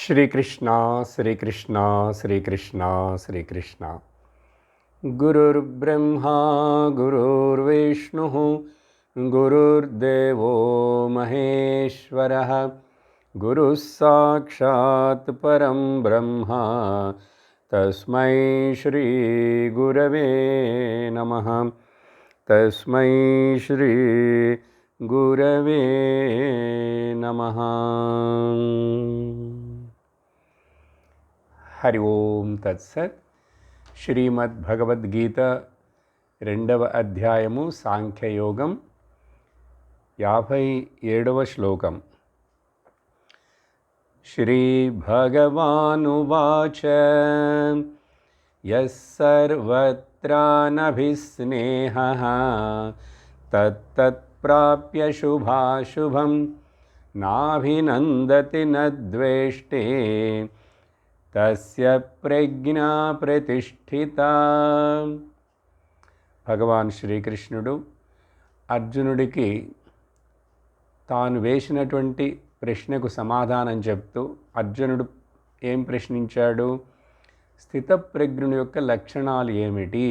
श्रीकृष्ण श्रीकृष्ण श्रीकृष्ण श्रीकृष्ण गुरुर्ब्रह्मा गुरुर्विष्णुः गुरुर्देवो महेश्वरः गुरुः साक्षात् परं ब्रह्म तस्मै श्री गुरवे नमः तस्मै श्री गुरवे नमः। हरि ओम तत्सत्। శ్రీమద్భగవద్గీత 2వ అధ్యాయము సాంఖ్యయోగం 57వ శ్లోకం. శ్రీభగవానువాచ యః సర్వత్రానభిస్నేహః తత్తత్ప్రాప్య శుభాశుభం నాభినందతి నద్వేష్టే తస్య ప్రజ్ఞా ప్రతిష్ఠిత. భగవాన్ శ్రీకృష్ణుడు అర్జునుడికి తాను వేసినటువంటి ప్రశ్నకు సమాధానం చెప్తూ, అర్జునుడు ఏం ప్రశ్నించాడు? స్థితప్రజ్ఞుని యొక్క లక్షణాలు ఏమిటి,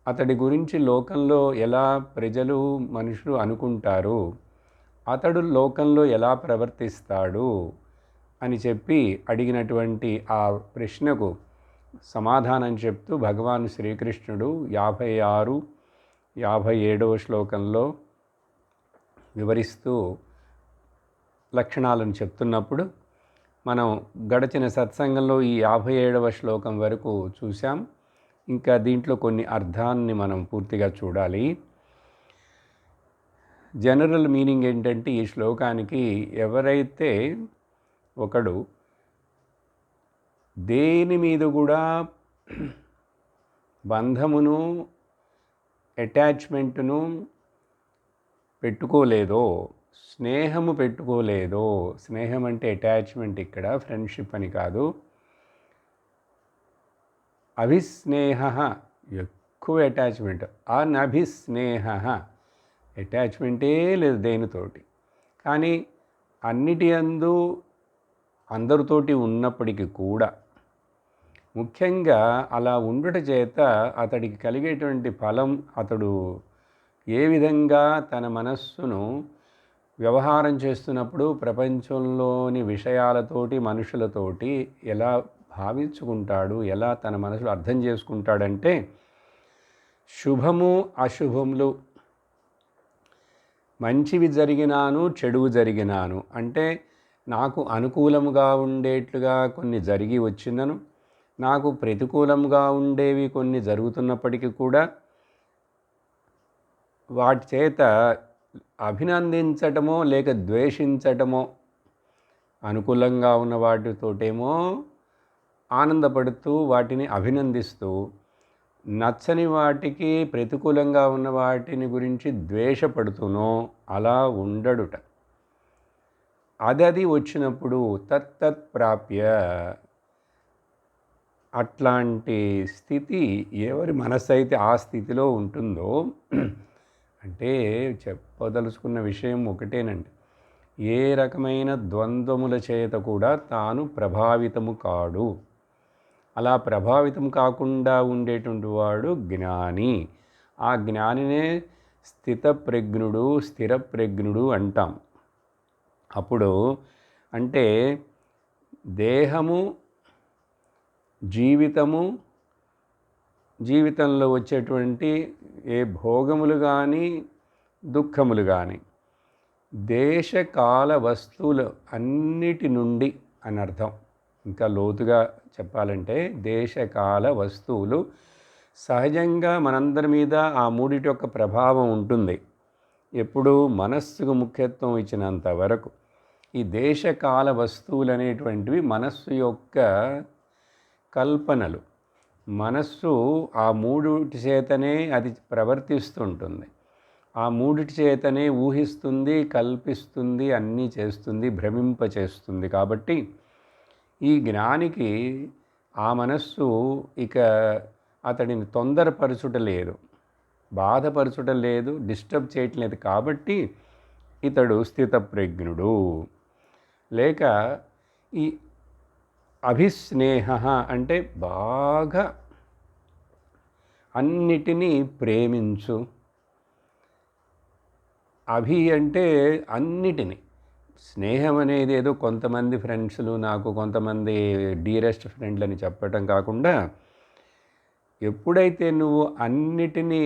అతడి గురించి లోకంలో ఎలా ప్రజలు మనుషులు అనుకుంటారు, అతడు లోకంలో ఎలా ప్రవర్తిస్తాడు అని చెప్పి అడిగినటువంటి ఆ ప్రశ్నకు సమాధానం చెప్తూ భగవాన్ శ్రీకృష్ణుడు 56, 57వ శ్లోకంలో వివరిస్తూ లక్షణాలను చెప్తున్నప్పుడు మనం గడిచిన సత్సంగంలో ఈ 57వ శ్లోకం వరకు చూసాం. ఇంకా దీంట్లో కొన్ని అర్థాన్ని మనం పూర్తిగా చూడాలి. జనరల్ మీనింగ్ ఏంటంటే, ఈ శ్లోకానికి ఎవరైతే ఒకడు దేని మీద కూడా బంధమును, అటాచ్మెంటును పెట్టుకోలేదో, స్నేహము పెట్టుకోలేదో, స్నేహం అంటే అటాచ్మెంట్, ఇక్కడ ఫ్రెండ్షిప్ అని కాదు, అభిస్నేహ ఎక్కువ అటాచ్మెంట్, అనభిస్నేహ అటాచ్మెంటే లేదు దేనితోటి, కానీ అన్నిటి యందు అందరితోటి ఉన్నప్పటికీ కూడా ముఖ్యంగా అలా ఉండుట చేత అతడికి కలిగేటువంటి ఫలం, అతడు ఏ విధంగా తన మనస్సును వ్యవహారం చేస్తున్నప్పుడు ప్రపంచంలోని విషయాలతోటి, మనుషులతోటి ఎలా భావించుకుంటాడు, ఎలా తన మనసులో అర్థం చేసుకుంటాడంటే, శుభము అశుభములు, మంచివి జరిగినాను చెడువు జరిగినాను అంటే, నాకు అనుకూలముగా ఉండేట్లుగా కొన్ని జరిగి వచ్చినను, నాకు ప్రతికూలంగా ఉండేవి కొన్ని జరుగుతున్నప్పటికీ కూడా వాటి చేత అభినందించటమో లేక ద్వేషించటమో, అనుకూలంగా ఉన్న వాటితోటేమో ఆనందపడుతూ వాటిని అభినందిస్తూ, నచ్చని వాటికి, ప్రతికూలంగా ఉన్న వాటిని గురించి ద్వేషపడుతూనో అలా ఉండడుట. అది వచ్చినప్పుడు తత్తత్ ప్రాప్య, అట్లాంటి స్థితి ఎవరి మనసు అయితే ఆ స్థితిలో ఉంటుందో, అంటే చెప్పదలుచుకున్న విషయం ఒకటేనండి, ఏ రకమైన ద్వంద్వముల చేత కూడా తాను ప్రభావితము కాడు. అలా ప్రభావితం కాకుండా ఉండేటువంటి వాడు జ్ఞాని. ఆ జ్ఞానినే స్థితప్రజ్ఞుడు, స్థిరప్రజ్ఞుడు అంటాం. అప్పుడు అంటే దేహము, జీవితంలో వచ్చేటువంటి ఏ భోగములు కానీ, దుఃఖములు కానీ, దేశకాల వస్తువులు అన్నిటి నుండి అని అర్థం. ఇంకా లోతుగా చెప్పాలంటే, దేశకాల వస్తువులు సహజంగా మనందరి మీద ఆ మూడిటి యొక్క ప్రభావం ఉంటుంది. ఎప్పుడు మనస్సుకు ముఖ్యత్వం ఇచ్చినంత వరకు ఈ దేశకాల వస్తువులు అనేటువంటివి మనస్సు యొక్క కల్పనలు. మనస్సు ఆ మూడిటి చేతనే అది ప్రవర్తిస్తుంటుంది, ఆ మూడిటి చేతనే ఊహిస్తుంది, కల్పిస్తుంది, అన్నీ చేస్తుంది, భ్రమింపచేస్తుంది. కాబట్టి ఈ జ్ఞానికి ఆ మనస్సు ఇక అతడిని తొందరపరచుట లేదు, బాధపరచుట లేదు, డిస్టర్బ్ చేయటం లేదు. కాబట్టి ఇతడు స్థితప్రజ్ఞుడు. లేక ఈ అభిస్నేహ అంటే బాగా అన్నిటినీ ప్రేమించు. అభి అంటే అన్నిటినీ. స్నేహం అనేది ఏదో కొంతమంది ఫ్రెండ్స్లు, నాకు కొంతమంది డియరెస్ట్ ఫ్రెండ్లని చెప్పటం కాకుండా, ఎప్పుడైతే నువ్వు అన్నిటినీ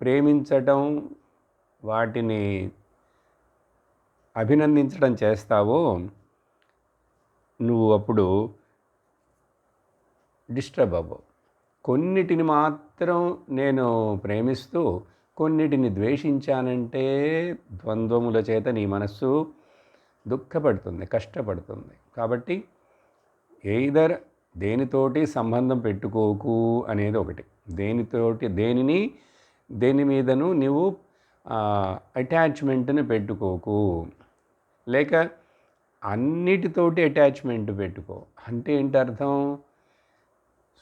ప్రేమించటం, వాటిని అభినందించడం చేస్తావో, నువ్వు అప్పుడు డిస్టర్బ్ అవ్వవు. కొన్నిటిని మాత్రం నేను ప్రేమిస్తూ కొన్నిటిని ద్వేషించానంటే ద్వంద్వముల చేత నీ మనస్సు దుఃఖపడుతుంది, కష్టపడుతుంది. కాబట్టి ఎయిదర్ దేనితోటి సంబంధం పెట్టుకోకు అనేది ఒకటి. దేని మీదను నువ్వు అటాచ్మెంట్ని పెట్టుకోకు. లేక అన్నిటితోటి అటాచ్మెంట్ పెట్టుకో. అంటే ఏంటి అర్థం?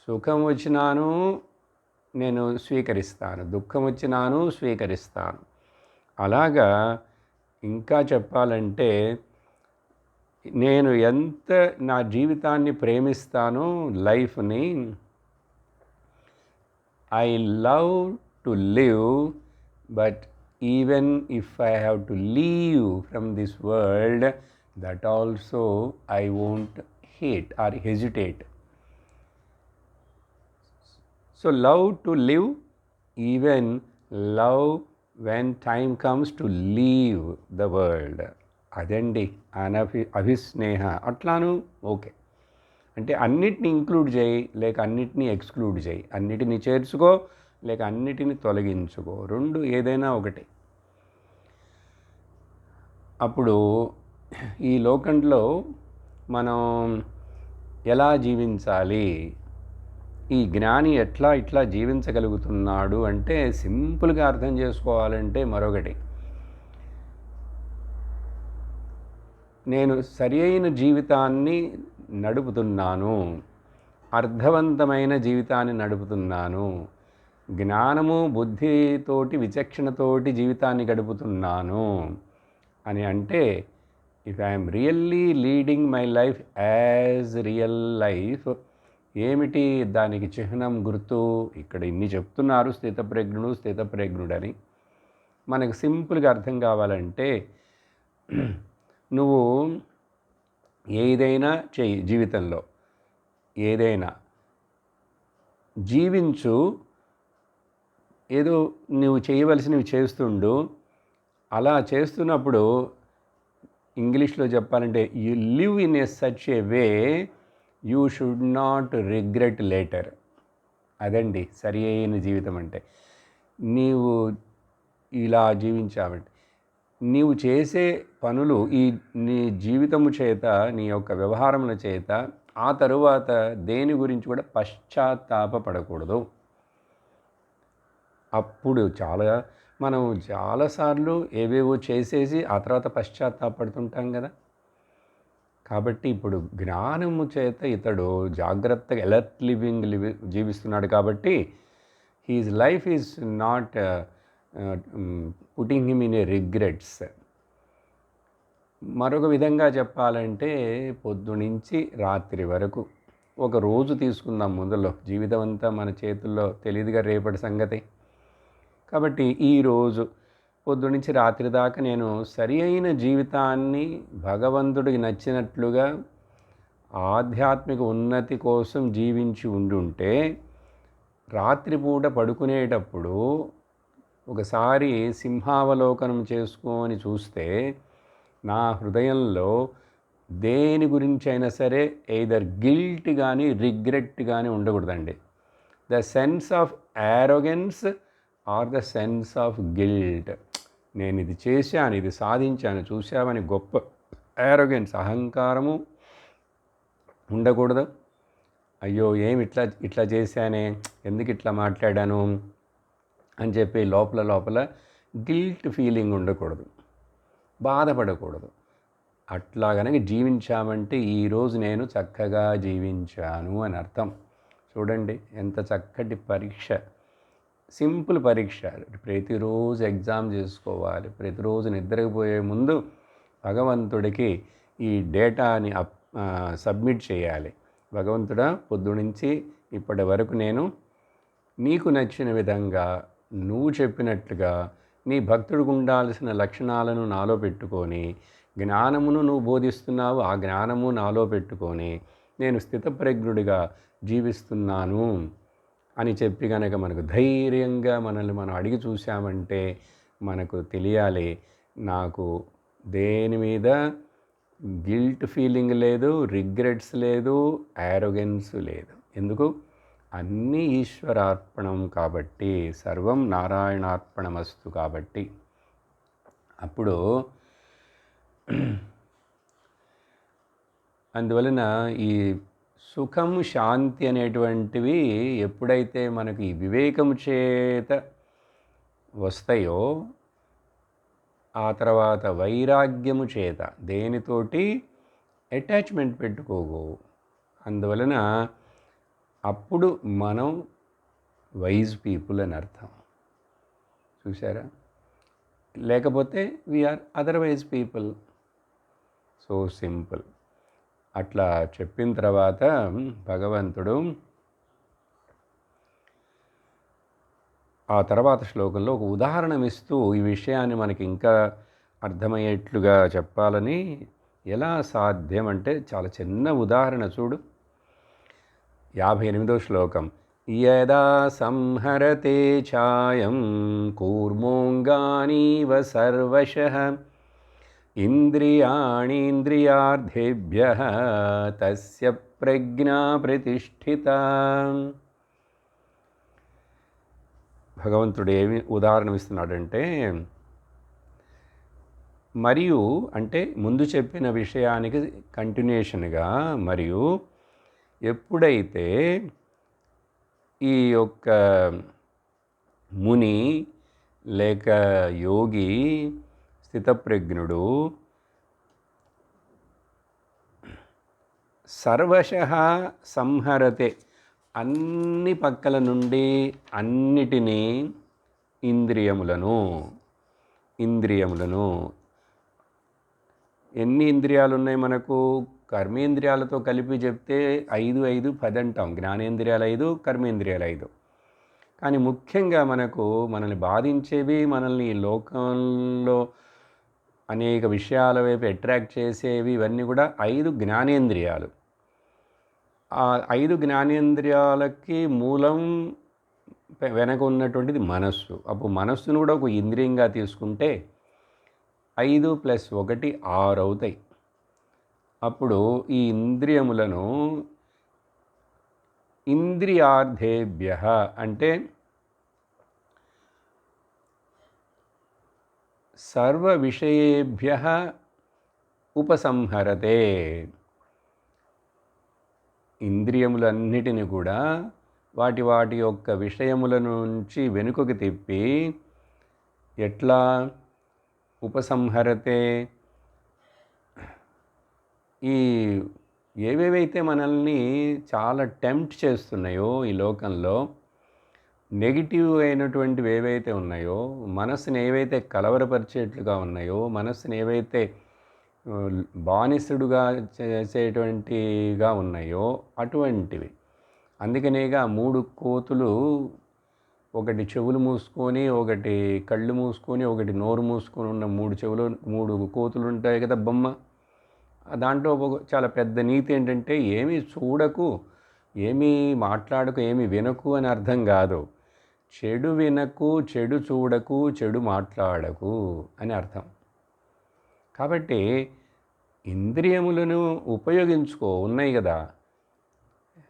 సుఖం వచ్చినాను నేను స్వీకరిస్తాను, దుఃఖం వచ్చినాను స్వీకరిస్తాను. అలాగా ఇంకా చెప్పాలంటే, నేను ఎంత నా జీవితాన్ని ప్రేమిస్తానో, లైఫ్ని, I love to live, but even if I have to leave from this world, that also I won't hate or hesitate. So love to live, even love when time comes to leave the world. అదండి అభిస్నేహ. అట్లాను okay. అంటే అన్నిటిని include చేయి, లేక అన్నిటినీ exclude చేయి. అన్నిటిని చేర్చుకో, లేక అన్నిటిని తొలగించుకో. రెండు ఏదైనా ఒకటి. అప్పుడు ఈ లోకంలో మనం ఎలా జీవించాలి, ఈ జ్ఞాని ఇట్లా జీవించగలుగుతున్నాడు అంటే, సింపుల్గా అర్థం చేసుకోవాలంటే మరొకటి, నేను సరి అయిన జీవితాన్ని నడుపుతున్నాను, అర్థవంతమైన జీవితాన్ని నడుపుతున్నాను, జ్ఞానము బుద్ధితోటి విచక్షణతోటి జీవితాన్ని గడుపుతున్నాను అని అంటే, if I'm really leading my life as real life, ఏమిటి దానికి చిహ్నం, గుర్తు? ఇక్కడ ఇన్ని చెప్తున్నారు, స్థితప్రజ్ఞుడని. మనకు సింపుల్గా అర్థం కావాలంటే, నువ్వు ఏదైనా చెయ్యి, జీవితంలో ఏదైనా జీవించు, ఏదో నువ్వు చేయవలసినవి చేస్తుండు. అలా చేస్తున్నప్పుడు ఇంగ్లీష్లో చెప్పాలంటే, you live in a such a way you should not regret later. అదండి సరి అయిన జీవితం అంటే. నీవు ఇలా జీవించావంటే, నీవు చేసే పనులు నీ జీవితము చేత, నీ యొక్క వ్యవహారముల చేత ఆ తరువాత దేని గురించి కూడా పశ్చాత్తాపపడకూడదు. అప్పుడు మనం చాలాసార్లు ఏవేవో చేసేసి ఆ తర్వాత పశ్చాత్తాపడుతుంటాం కదా. కాబట్టి ఇప్పుడు జ్ఞానము చేత ఇతడు జాగ్రత్తగా అలర్ట్ జీవిస్తున్నాడు. కాబట్టి his life is not putting him in a regrets. మరొక విధంగా చెప్పాలంటే, పొద్దునుంచి రాత్రి వరకు ఒక రోజు తీసుకుందాం ముందులో. జీవితం అంతా మన చేతుల్లో తెలియదుగా రేపటి సంగతి. కాబట్టి ఈరోజు పొద్దునుంచి రాత్రి దాకా నేను సరి అయిన జీవితాన్ని భగవంతుడికి నచ్చినట్లుగా ఆధ్యాత్మిక ఉన్నతి కోసం జీవించి ఉండుంటే, రాత్రిపూట పడుకునేటప్పుడు ఒకసారి సింహావలోకనం చేసుకొని చూస్తే, నా హృదయంలో దేని గురించి అయినా సరే ఎయిదర్ గిల్ట్ కానీ రిగ్రెట్ కానీ ఉండకూడదండి. The sense of arrogance or the sense of guilt. నేను ఇది చేశాను, ఇది సాధించాను, చూశామని గొప్ప యారోగెన్స్, అహంకారము ఉండకూడదు. అయ్యో ఏమి ఇట్లా చేశానే, ఎందుకు ఇట్లా మాట్లాడాను అని చెప్పి లోపల గిల్ట్ ఫీలింగ్ ఉండకూడదు, బాధపడకూడదు. అట్లా కనుక జీవించామంటే ఈరోజు నేను చక్కగా జీవించాను అని అర్థం. చూడండి ఎంత చక్కటి పరీక్ష, సింపుల్ పరీక్ష. ప్రతిరోజు ఎగ్జామ్ చేసుకోవాలి. ప్రతిరోజు నిద్రపోయే ముందు భగవంతుడికి ఈ డేటాని సబ్మిట్ చేయాలి. భగవంతుడా, పొద్దునుంచి ఇప్పటి వరకు నేను నీకు నచ్చిన విధంగా నువ్వు చెప్పినట్లుగా నీ భక్తుడికి ఉండాల్సిన లక్షణాలను నాలో పెట్టుకొని, జ్ఞానమును నువ్వు బోధిస్తున్నావు, ఆ జ్ఞానము నాలో పెట్టుకొని నేను స్థితప్రజ్ఞుడిగా జీవిస్తున్నాను అని చెప్పి కనుక మనకు ధైర్యంగా మనల్ని మనం అడిగి చూసామంటే మనకు తెలియాలి, నాకు దేని మీద గిల్ట్ ఫీలింగ్ లేదు, రిగ్రెట్స్ లేదు, యారోగెన్స్ లేదు. ఎందుకు? అన్నీ ఈశ్వరార్పణం కాబట్టి, సర్వం నారాయణార్పణమస్తు కాబట్టి. అప్పుడు అందువలన ఈ సుఖం, శాంతి అనేటువంటివి ఎప్పుడైతే మనకి ఈ వివేకము చేత వస్తాయో, ఆ తర్వాత వైరాగ్యము చేత దేనితోటి అటాచ్మెంట్ పెట్టుకోవు. అందువలన అప్పుడు మనం వైజ్ పీపుల్ అని అర్థం. చూసారా? లేకపోతే we are otherwise people. So simple. అట్లా చెప్పిన తర్వాత భగవంతుడు ఆ తర్వాత శ్లోకంలో ఒక ఉదాహరణ ఇస్తూ ఈ విషయాన్ని మనకి ఇంకా అర్థమయ్యేట్లుగా చెప్పాలని, ఎలా సాధ్యం అంటే చాలా చిన్న ఉదాహరణ చూడు. 58వ శ్లోకం. యదా సంహరతే ఛాయం కూర్మోంగానీవ సర్వశః ఇంద్రియాణీంద్రియార్థేభ్యః తస్య ప్రజ్ఞా ప్రతిష్ఠితా. భగవంతుడు ఏమి ఉదాహరణ ఇస్తున్నాడంటే, మరియు అంటే ముందు చెప్పిన విషయానికి కంటిన్యూషన్గా, మరియు ఎప్పుడైతే ఈ యొక్క ముని లేక యోగి స్థితప్రజ్ఞుడు సర్వశః సంహరతే, అన్ని పక్కల నుండి అన్నిటినీ ఇంద్రియములను ఎన్ని ఇంద్రియాలు ఉన్నాయి మనకు? కర్మేంద్రియాలతో కలిపి చెప్తే 5, 5, 10 అంటాం. జ్ఞానేంద్రియాలు 5, కర్మేంద్రియాలు 5. కానీ ముఖ్యంగా మనల్ని బాధించేవి, మనల్ని ఈ లోకంలో అనేక విషయాల వైపు అట్రాక్ట్ చేసేవి, ఇవన్నీ కూడా 5 జ్ఞానేంద్రియాలు. ఆ 5 జ్ఞానేంద్రియాలకి మూలం వెనక ఉన్నటువంటిది మనస్సు. అప్పుడు మనస్సును కూడా ఒక ఇంద్రియంగా తీసుకుంటే 5 + 1 6 అవుతాయి. అప్పుడు ఈ ఇంద్రియములను ఇంద్రియార్థేభ్యః అంటే సర్వ విషయేభ్యః ఉపసంహరతే. ఇంద్రియములన్నిటిని కూడా వాటి యొక్క విషయముల నుంచి వెనుకకు తిప్పి ఎట్లా ఉపసంహరతే, ఈ ఏవేవైతే మనల్ని చాలా టెంప్ట్ చేస్తున్నాయో ఈ లోకంలో, నెగిటివ్ అయినటువంటివి ఏవైతే ఉన్నాయో, మనస్సుని ఏవైతే కలవరపరిచేట్లుగా ఉన్నాయో, మనస్సుని ఏవైతే బానిసడుగా చేసేటువంటిగా ఉన్నాయో అటువంటివి. అందుకనేగా 3 కోతులు, ఒకటి చెవులు మూసుకొని, ఒకటి కళ్ళు మూసుకొని, ఒకటి నోరు మూసుకొని ఉన్న 3 కోతులు ఉంటాయి కదా బొమ్మ. దాంట్లో చాలా పెద్ద నీతి ఏంటంటే, ఏమీ చూడకు, ఏమీ మాట్లాడకు, ఏమీ వినకు అని అర్థం కాదు. చెడు వినకు, చెడు చూడకు, చెడు మాట్లాడకు అని అర్థం. కాబట్టి ఇంద్రియములను ఉపయోగించుకో, ఉన్నాయి కదా.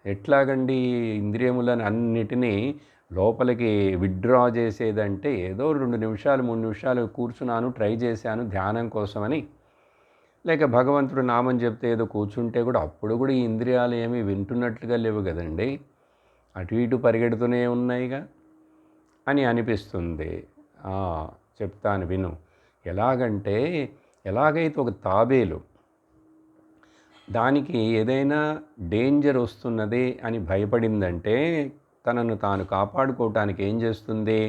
ఎట్లాగండి ఇంద్రియములను అన్నిటినీ లోపలికి విత్డ్రా చేసేదంటే, ఏదో 2 నిమిషాలు 3 నిమిషాలు కూర్చున్నాను, ట్రై చేశాను ధ్యానం కోసమని, లేక భగవంతుడు నామం చెప్తే ఏదో కూర్చుంటే కూడా అప్పుడు కూడా ఈ ఇంద్రియాలు ఏమీ వింటున్నట్లుగా లేవు కదండి, అటు ఇటు పరిగెడుతూనే ఉన్నాయిగా అని అనిపిస్తుంది. చెప్తాను విను. ఎలాగైతే ఒక తాబేలు దానికి ఏదైనా డేంజర్ వస్తున్నది అని భయపడిందంటే, తనను తాను కాపాడుకోవటానికి ఏం చేస్తుంది?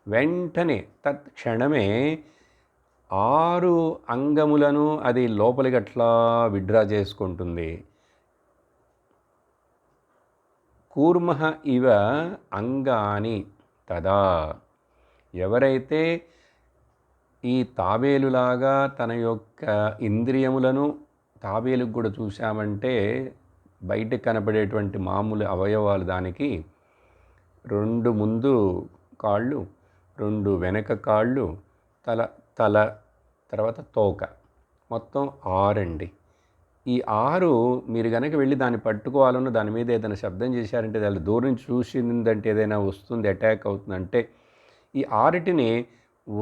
వెంటనే తత్క్షణమే 6 అంగములను అది లోపలికి అట్లా విడ్డ్రా చేసుకుంటుంది. కూర్మః ఇవ అంగాని తదా. ఎవరైతే ఈ తాబేలులాగా తన యొక్క ఇంద్రియములను, తాబేలుకు కూడా చూసామంటే బయటకు కనపడేటువంటి మామూలు అవయవాలు దానికి 2 ముందు కాళ్ళు, 2 వెనక కాళ్ళు, తల తర్వాత తోక, మొత్తం 6 అండి. ఈ 6 మీరు కనుక వెళ్ళి దాన్ని పట్టుకోవాలన్నా దాని మీద ఏదైనా శబ్దం చేశారంటే, దాని దూరం నుంచి చూసిందంటే ఏదైనా వస్తుంది, అటాక్ అవుతుందంటే ఈ 6టిని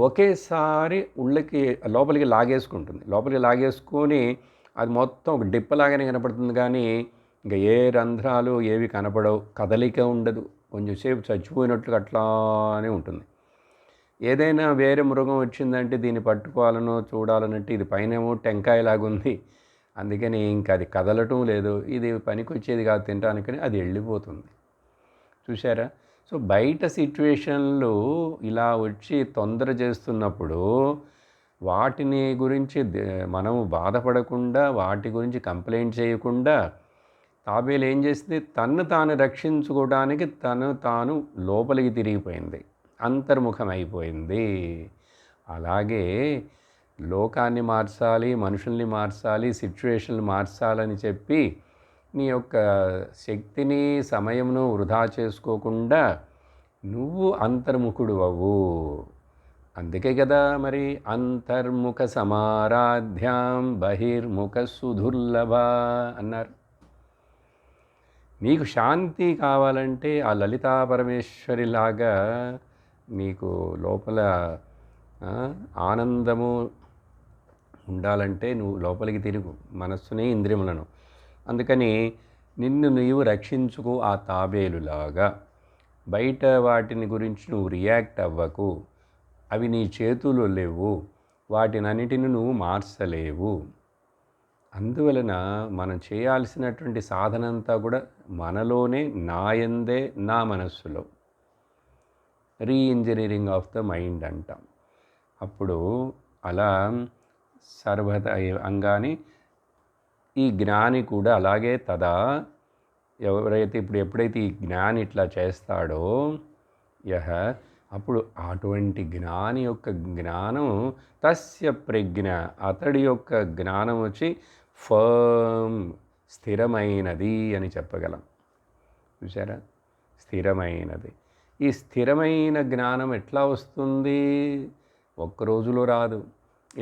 ఒకేసారి లోపలికి లాగేసుకుంటుంది. లోపలికి లాగేసుకొని అది మొత్తం ఒక డిప్పలాగానే కనపడుతుంది, కానీ ఇంకా ఏ రంధ్రాలు ఏవి కనపడవు, కదలిక ఉండదు, కొంచెం సేపు చచ్చిపోయినట్లు అట్లానే ఉంటుంది. ఏదైనా వేరే మృగం వచ్చిందంటే దీన్ని పట్టుకోవాలనో చూడాలనంటే ఇది పైనేమో టెంకాయలాగుంది, అందుకని ఇంకా అది కదలటం లేదు, ఇది పనికొచ్చేది కాదు తినడానికని అది వెళ్ళిపోతుంది. చూసారా? సో బయట సిచ్యువేషన్లు ఇలా వచ్చి తొందర చేస్తున్నప్పుడు వాటిని గురించి మనము బాధపడకుండా, వాటి గురించి కంప్లైంట్ చేయకుండా తాబేలు ఏం చేసింది, తన్ను తాను రక్షించుకోవడానికి తాను లోపలికి తిరిగిపోయింది, అంతర్ముఖమైపోయింది. అలాగే లోకాన్ని మార్చాలి, మనుషుల్ని మార్చాలి, సిచ్యువేషన్లు మార్చాలని చెప్పి నీ యొక్క శక్తిని, సమయమును వృధా చేసుకోకుండా నువ్వు అంతర్ముఖుడు అవ్వు. అందుకే కదా మరి అంతర్ముఖ సమారాధ్యాం బహిర్ముఖ సుదుర్లభ అన్నారు. నీకు శాంతి కావాలంటే ఆ లలితా పరమేశ్వరిలాగా నీకు లోపల ఆనందము ఉండాలంటే నువ్వు లోపలికి తిరుగు, మనస్సుని, ఇంద్రియములను. అందుకని నిన్ను నీవు రక్షించుకో ఆ తాబేలులాగా. బయట వాటిని గురించి నువ్వు రియాక్ట్ అవ్వకు, అవి నీ చేతులు లేవు, వాటినన్నిటిని నువ్వు మార్చలేవు. అందువలన మనం చేయాల్సినటువంటి సాధనంతా కూడా మనలోనే, నాయందే, నా మనస్సులో. రీఇంజనీరింగ్ ఆఫ్ ద మైండ్ అంటాం. అప్పుడు అలా సర్వత అంగాని, ఈ జ్ఞాని కూడా అలాగే తదా. ఎప్పుడైతే ఈ జ్ఞాని ఇట్లా చేస్తాడో యహ, అప్పుడు అటువంటి జ్ఞాని యొక్క జ్ఞానం, తస్య ప్రజ్ఞ, అతడి యొక్క జ్ఞానం వచ్చి ఫర్మ్, స్థిరమైనది అని చెప్పగలం. చూసారా? స్థిరమైనది. ఈ స్థిరమైన జ్ఞానం ఎట్లా వస్తుంది? ఒక్క రోజులో రాదు.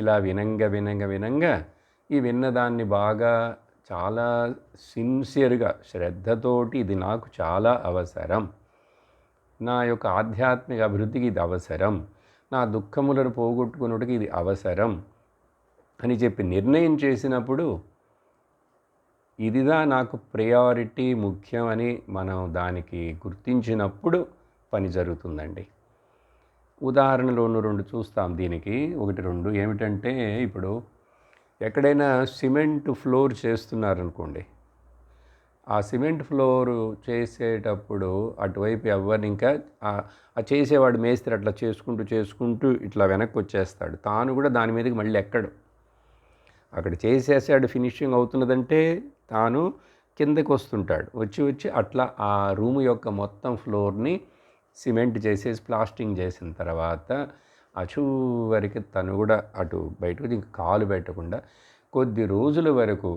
ఇలా వినంగా ఈ విన్నదాన్ని బాగా చాలా సిన్సియర్గా, శ్రద్ధతోటి ఇది నాకు చాలా అవసరం, నా యొక్క ఆధ్యాత్మిక అభివృద్ధికి ఇది అవసరం, నా దుఃఖములను పోగొట్టుకున్నట్టుకి ఇది అవసరం అని చెప్పి నిర్ణయం చేసినప్పుడు, ఇదిదా నాకు ప్రయారిటీ, ముఖ్యం అని మనం దానికి గుర్తించినప్పుడు పని జరుగుతుందండి. ఉదాహరణలు 2 చూస్తాం దీనికి. 1-2 ఏమిటంటే, ఇప్పుడు ఎక్కడైనా సిమెంట్ ఫ్లోర్ చేస్తున్నారనుకోండి, ఆ సిమెంట్ ఫ్లోరు చేసేటప్పుడు అటువైపు ఎవరిని ఇంకా ఆ చేసేవాడు మేస్త్రి అట్లా చేసుకుంటూ ఇట్లా వెనక్కి వచ్చేస్తాడు. తాను కూడా దాని మీదకి మళ్ళీ ఎక్కడు. అక్కడ చేసేసాడు, ఫినిషింగ్ అవుతున్నదంటే తాను కిందకి వస్తుంటాడు. వచ్చి అట్లా ఆ రూమ్ యొక్క మొత్తం ఫ్లోర్ని సిమెంట్ చేసేసి ప్లాస్టింగ్ చేసిన తర్వాత చివరికి తను కూడా అటు బయటకు ఇంక కాలు పెట్టకుండా కొద్ది రోజుల వరకు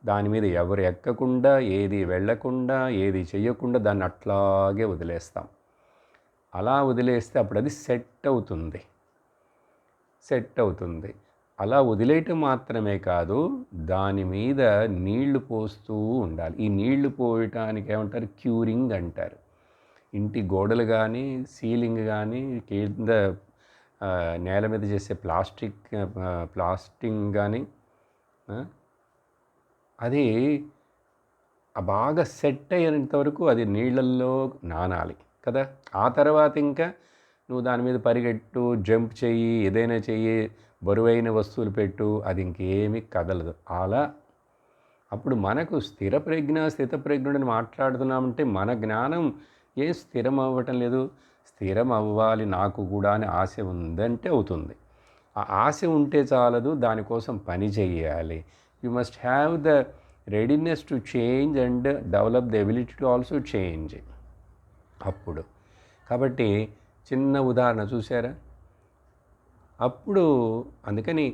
దాని మీద ఎవరు ఎక్కకుండా, ఏది వెళ్ళకుండా, ఏది చేయకుండా దాన్ని అట్లాగే వదిలేస్తాం. అలా వదిలేస్తే అప్పుడు అది సెట్ అవుతుంది. అలా వదిలేయటం మాత్రమే కాదు, దాని మీద నీళ్లు పోస్తూ ఉండాలి. ఈ నీళ్లు పోయటానికి ఏమంటారు? క్యూరింగ్ అంటారు. ఇంటి గోడలు కానీ, సీలింగ్ కానీ, కింద నేల మీద చేసే ప్లాస్టింగ్ కానీ అది బాగా సెట్ అయ్యేంత వరకు అది నీళ్ళల్లో నానాలి కదా. ఆ తర్వాత ఇంకా నువ్వు దాని మీద పరిగెట్టు, జంప్ చెయ్యి, ఏదైనా చెయ్యి, బరువైన వస్తువులు పెట్టు, అది ఇంకేమీ కదలదు. అలా అప్పుడు మనకు స్థితప్రజ్ఞుడని మాట్లాడుతున్నామంటే మన జ్ఞానం ఏం స్థిరం అవ్వటం లేదు. స్థిరం అవ్వాలి నాకు కూడా అని ఆశ ఉందంటే అవుతుంది. ఆ ఆశ ఉంటే చాలదు, దానికోసం పని చేయాలి. You must have the readiness to change and develop the ability to also change. అప్పుడు కాబట్టి చిన్న ఉదాహరణ చూసారా? అప్పుడు అందుకని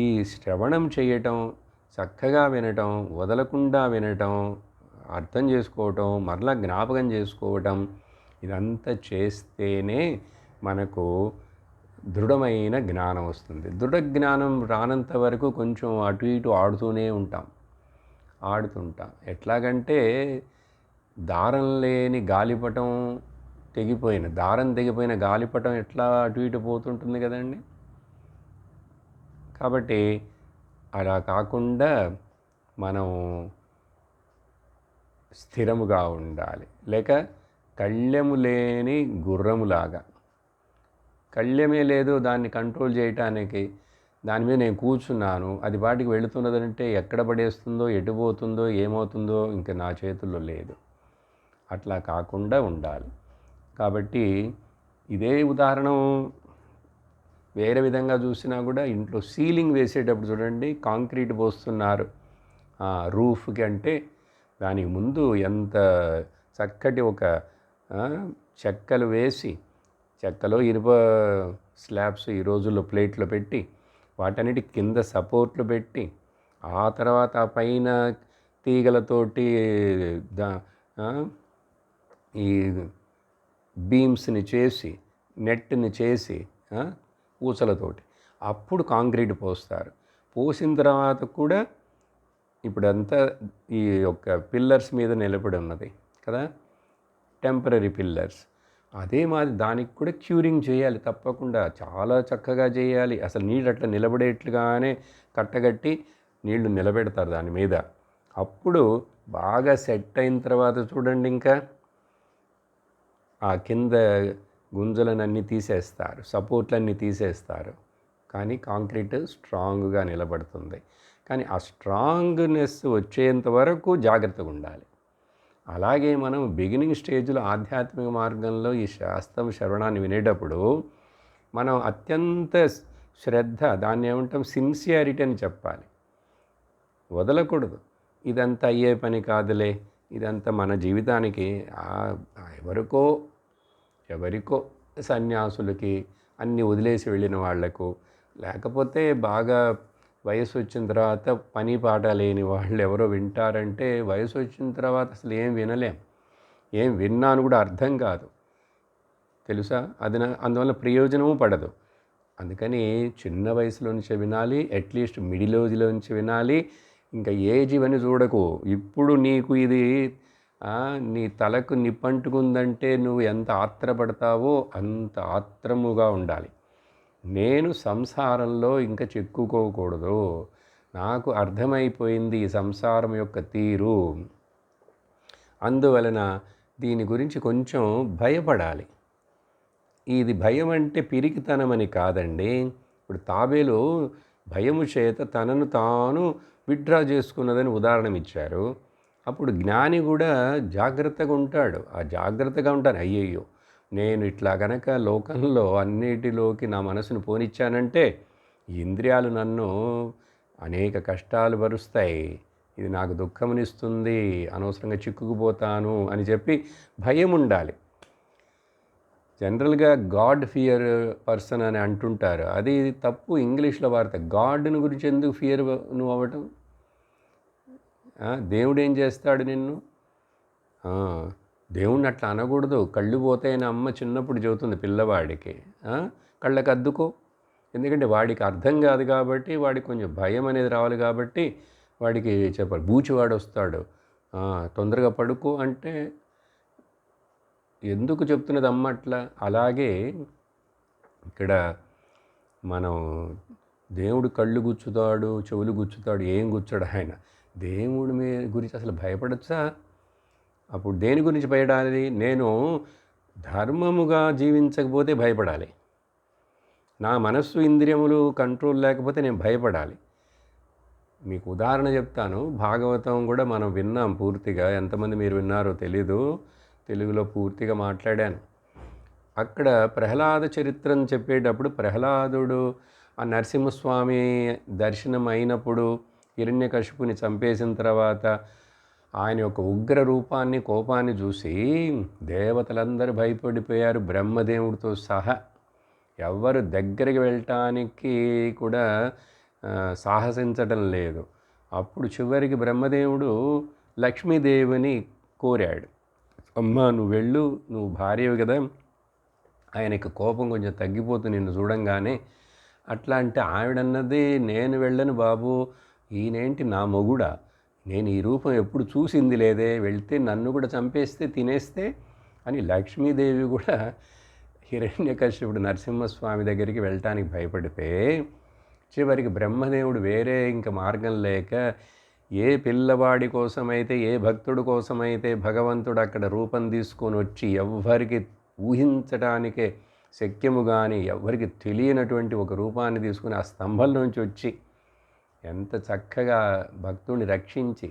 ఈ శ్రవణం చేయటం, చక్కగా వినటం, వదలకుండా వినటం, అర్థం చేసుకోవటం, మరలా జ్ఞాపకం చేసుకోవటం, ఇదంతా చేస్తేనే మనకు దృఢమైన జ్ఞానం వస్తుంది. దృఢ జ్ఞానం రానంత వరకు కొంచెం అటు ఇటు ఆడుతూనే ఆడుతుంటాం. ఎట్లాగంటే దారం లేని గాలిపటం దారం తెగిపోయిన గాలిపటం ఎట్లా అటు ఇటు పోతుంటుంది కదండి. కాబట్టి అలా కాకుండా మనం స్థిరముగా ఉండాలి. లేక కళ్ళెము లేని గుర్రములాగా, కళ్ళెమే లేదు దాన్ని కంట్రోల్ చేయటానికి, దాని మీద నేను కూర్చున్నాను, అది వాటికి వెళుతున్నదంటే ఎక్కడ పడేస్తుందో, ఎటు పోతుందో, ఏమవుతుందో ఇంకా నా చేతుల్లో లేదు. అట్లా కాకుండా ఉండాలి. కాబట్టి ఇదే ఉదాహరణ వేరే విధంగా చూసినా కూడా, ఇంట్లో సీలింగ్ వేసేటప్పుడు చూడండి, కాంక్రీట్ పోస్తున్నారు రూఫ్కి అంటే, దానికి ముందు ఎంత చక్కటి ఒక చెక్కలు వేసి, చెక్కలో ఇనుప స్లాబ్స్ ఈ రోజుల్లో ప్లేట్లు పెట్టి, వాటన్నిటి కింద సపోర్ట్లు పెట్టి, ఆ తర్వాత ఆ పైన తీగలతోటి ఈ బీమ్స్ని చేసి, నెట్ని చేసి, ఊసలతోటి అప్పుడు కాంక్రీట్ పోస్తారు. పోసిన తర్వాత కూడా ఇప్పుడంతా ఈ యొక్క పిల్లర్స్ మీద నిలబడి ఉన్నది కదా, టెంపరరీ పిల్లర్స్. అదే మాది దానికి కూడా క్యూరింగ్ చేయాలి తప్పకుండా, చాలా చక్కగా చేయాలి. అసలు నీళ్ళు అట్లా నిలబడేట్లుగానే కట్టగట్టి నీళ్లు నిలబెడతారు దాని మీద. అప్పుడు బాగా సెట్ అయిన తర్వాత చూడండి, ఇంకా ఆ కింద గుంజలనన్నీ తీసేస్తారు, సపోర్ట్లన్నీ తీసేస్తారు, కానీ కాంక్రీట్ స్ట్రాంగ్గా నిలబడుతుంది. కానీ ఆ స్ట్రాంగ్నెస్ వచ్చేంత వరకు జాగ్రత్తగా ఉండాలి. అలాగే మనం బిగినింగ్ స్టేజ్లో ఆధ్యాత్మిక మార్గంలో ఈ శాస్త్రం శ్రవణాన్ని వినేటప్పుడు మనం అత్యంత శ్రద్ధ, దాన్ని ఏమంటాం, సిన్సియారిటీ అని చెప్పాలి. వదలకూడదు. ఇదంతా అయ్యే పని కాదులే, ఇదంతా మన జీవితానికి ఎవరికో సన్యాసులకి, అన్నీ వదిలేసి వెళ్ళిన వాళ్లకు, లేకపోతే బాగా వయసు వచ్చిన తర్వాత పని పాట లేని వాళ్ళు ఎవరో వింటారంటే, వయసు వచ్చిన తర్వాత అసలు ఏం వినలేం, ఏం విన్నాను కూడా అర్థం కాదు, తెలుసా? అందువల్ల ప్రయోజనము పడదు. అందుకని చిన్న వయసులో నుంచి వినాలి, అట్లీస్ట్ మిడిల్ ఏజ్లో నుంచి వినాలి. ఇంకా ఏజ్ ఇవన్నీ చూడకు. ఇప్పుడు నీకు ఇది నీ తలకు నిప్పంటుకుందంటే నువ్వు ఎంత ఆత్రపడతావో అంత ఆత్రముగా ఉండాలి. నేను సంసారంలో ఇంకా చిక్కుకోకూడదు, నాకు అర్థమైపోయింది ఈ సంసారం యొక్క తీరు, అందువలన దీని గురించి కొంచెం భయపడాలి. ఇది భయం అంటే పిరికితనమని కాదండి. ఇప్పుడు తాబేలు భయము చేత తనను తాను విత్డ్రా చేసుకున్నదని ఉదాహరణ ఇచ్చారు. అప్పుడు జ్ఞాని కూడా జాగ్రత్తగా ఉంటాడు. ఆ జాగ్రత్తగా ఉంటాను, అయ్యయ్యో నేను ఇట్లా గనక లోకంలో అన్నిటిలోకి నా మనసును పోనిచ్చానంటే ఇంద్రియాలు నన్ను అనేక కష్టాలు పరుస్తాయి, ఇది నాకు దుఃఖమునిస్తుంది, అనవసరంగా చిక్కుకుపోతాను అని చెప్పి భయం ఉండాలి. జనరల్గా గాడ్ ఫియర్ పర్సన్ అని అంటుంటారు, అది తప్పు. ఇంగ్లీష్లో వార్త గాడ్ని గురించి ఎందుకు ఫియర్ నువ్వు అవ్వటం? దేవుడు ఏం చేస్తాడు నిన్ను? దేవుణ్ణి అట్లా అనకూడదు. కళ్ళు పోతాయని అమ్మ చిన్నప్పుడు చెబుతుంది పిల్లవాడికి, కళ్ళకు అద్దుకో. ఎందుకంటే వాడికి అర్థం కాదు కాబట్టి, వాడికి కొంచెం భయం అనేది రావాలి కాబట్టి వాడికి చెప్పాలి. బూచివాడు వస్తాడు, తొందరగా పడుకో అంటే ఎందుకు చెప్తున్నది అమ్మ అట్లా? అలాగే ఇక్కడ మనం దేవుడు కళ్ళు గుచ్చుతాడు, చెవులు గుచ్చుతాడు, ఏం గుచ్చాడు ఆయన? దేవుడి గురించి అసలు భయపడచ్చా? అప్పుడు దేని గురించి భయపడాలి? నేను ధర్మముగా జీవించకపోతే భయపడాలి, నా మనస్సు ఇంద్రియములు కంట్రోల్ లేకపోతే నేను భయపడాలి. మీకు ఉదాహరణ చెప్తాను. భాగవతం కూడా మనం విన్నాం పూర్తిగా, ఎంతమంది మీరు విన్నారో తెలీదు, తెలుగులో పూర్తిగా మాట్లాడాను. అక్కడ ప్రహ్లాద చరిత్రను చెప్పేటప్పుడు ప్రహ్లాదుడు ఆ నరసింహస్వామి దర్శనం అయినప్పుడు హిరణ్యకశిపుని చంపేసిన తర్వాత ఆయన యొక్క ఉగ్ర రూపాన్ని, కోపాన్ని చూసి దేవతలందరూ భయపడిపోయారు, బ్రహ్మదేవుడితో సహా. ఎవ్వరు దగ్గరికి వెళ్ళటానికి కూడా సాహసించడం లేదు. అప్పుడు చివరికి బ్రహ్మదేవుడు లక్ష్మీదేవిని కోరాడు, అమ్మ నువ్వు వెళ్ళు, నువ్వు భార్యవి కదా, ఆయనకి కోపం కొంచెం తగ్గిపోతుంది నిన్ను చూడంగానే. అట్లా అంటే ఆవిడన్నది, నేను వెళ్ళను బాబు, ఈయనేంటి నా మొగుడా, నేను ఈ రూపం ఎప్పుడు చూసింది లేదే, వెళ్తే నన్ను కూడా చంపేస్తే తినేస్తే అని లక్ష్మీదేవి కూడా హిరణ్యకశ్యపుడు నరసింహస్వామి దగ్గరికి వెళ్ళటానికి భయపడితే చివరికి బ్రహ్మదేవుడు వేరే ఇంక మార్గం లేక ఏ పిల్లవాడి కోసమైతే, ఏ భక్తుడి కోసమైతే భగవంతుడు అక్కడ రూపం తీసుకొని వచ్చి ఎవ్వరికి ఊహించడానికే శక్యము కానీ ఎవ్వరికి తెలియనటువంటి ఒక రూపాన్ని తీసుకుని ఆ స్తంభంలోంచి వచ్చి ఎంత చక్కగా భక్తుడిని రక్షించి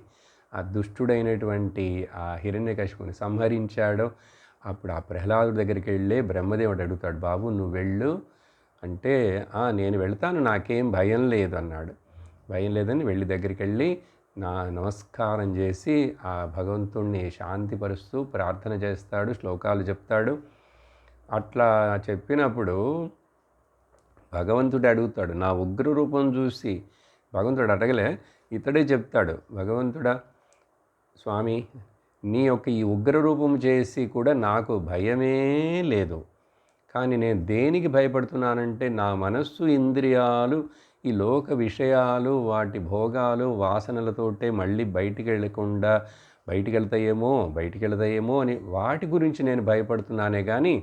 ఆ దుష్టుడైనటువంటి ఆ హిరణ్యకశిపుని సంహరించాడో. అప్పుడు ఆ ప్రహ్లాదుడి దగ్గరికి వెళ్ళి బ్రహ్మదేవుడు అడుగుతాడు, బాబు నువ్వు వెళ్ళు అంటే, నేను వెళ్తాను, నాకేం భయం లేదు అన్నాడు. భయం లేదని వెళ్ళి దగ్గరికి వెళ్ళి నమస్కారం చేసి ఆ భగవంతుణ్ణి శాంతిపరుస్తూ ప్రార్థన చేస్తాడు, శ్లోకాలు చెప్తాడు. అట్లా చెప్పినప్పుడు భగవంతుడు అడుగుతాడు, నా ఉగ్ర రూపం చూసి భగవంతుడు అడగలే, ఇతడే చెప్తాడు, భగవంతుడా స్వామి నీ యొక్క ఈ ఉగ్ర రూపం చేసి కూడా నాకు భయమే లేదు, కానీ నేను దేనికి భయపడుతున్నానంటే నా మనస్సు, ఇంద్రియాలు ఈ లోక విషయాలు, వాటి భోగాలు, వాసనలతోటే మళ్ళీ బయటికి వెళ్తాయేమో అని వాటి గురించి నేను భయపడుతున్నానే కానీ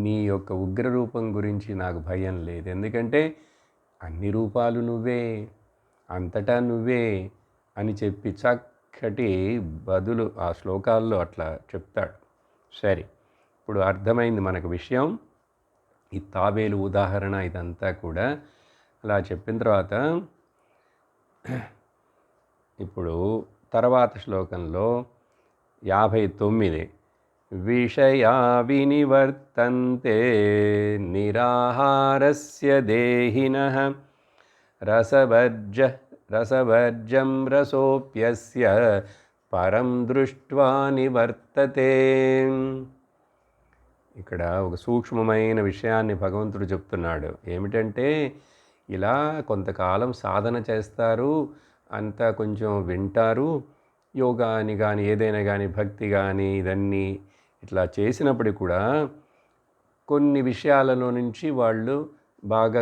నీ యొక్క ఉగ్ర రూపం గురించి నాకు భయం లేదు. ఎందుకంటే అన్ని రూపాలు నువ్వే, అంతటా నువ్వే అని చెప్పి చక్కటి బదులు ఆ శ్లోకాల్లో అట్లా చెప్తాడు. సరే, ఇప్పుడు అర్థమైంది మనకు విషయం. ఈ తాబేలు ఉదాహరణ ఇదంతా కూడా అలా చెప్పిన తర్వాత ఇప్పుడు తర్వాత శ్లోకంలో 59 విషయా వినివర్తంతే నిరాహారస్య దేహినః రసవర్జం రసోప్యస్య పరం దృష్ట్వా నివర్తతే. ఇక్కడ ఒక సూక్ష్మమైన విషయాన్ని భగవంతుడు చెప్తున్నాడు. ఏమిటంటే ఇలా కొంతకాలం సాధన చేస్తారు, అంతా కొంచెం వింటారు, యోగా అని కానీ ఏదైనా కానీ భక్తి కానీ ఇదన్నీ ఇట్లా చేసినప్పటికీ కూడా కొన్ని విషయాలలో నుంచి వాళ్ళు బాగా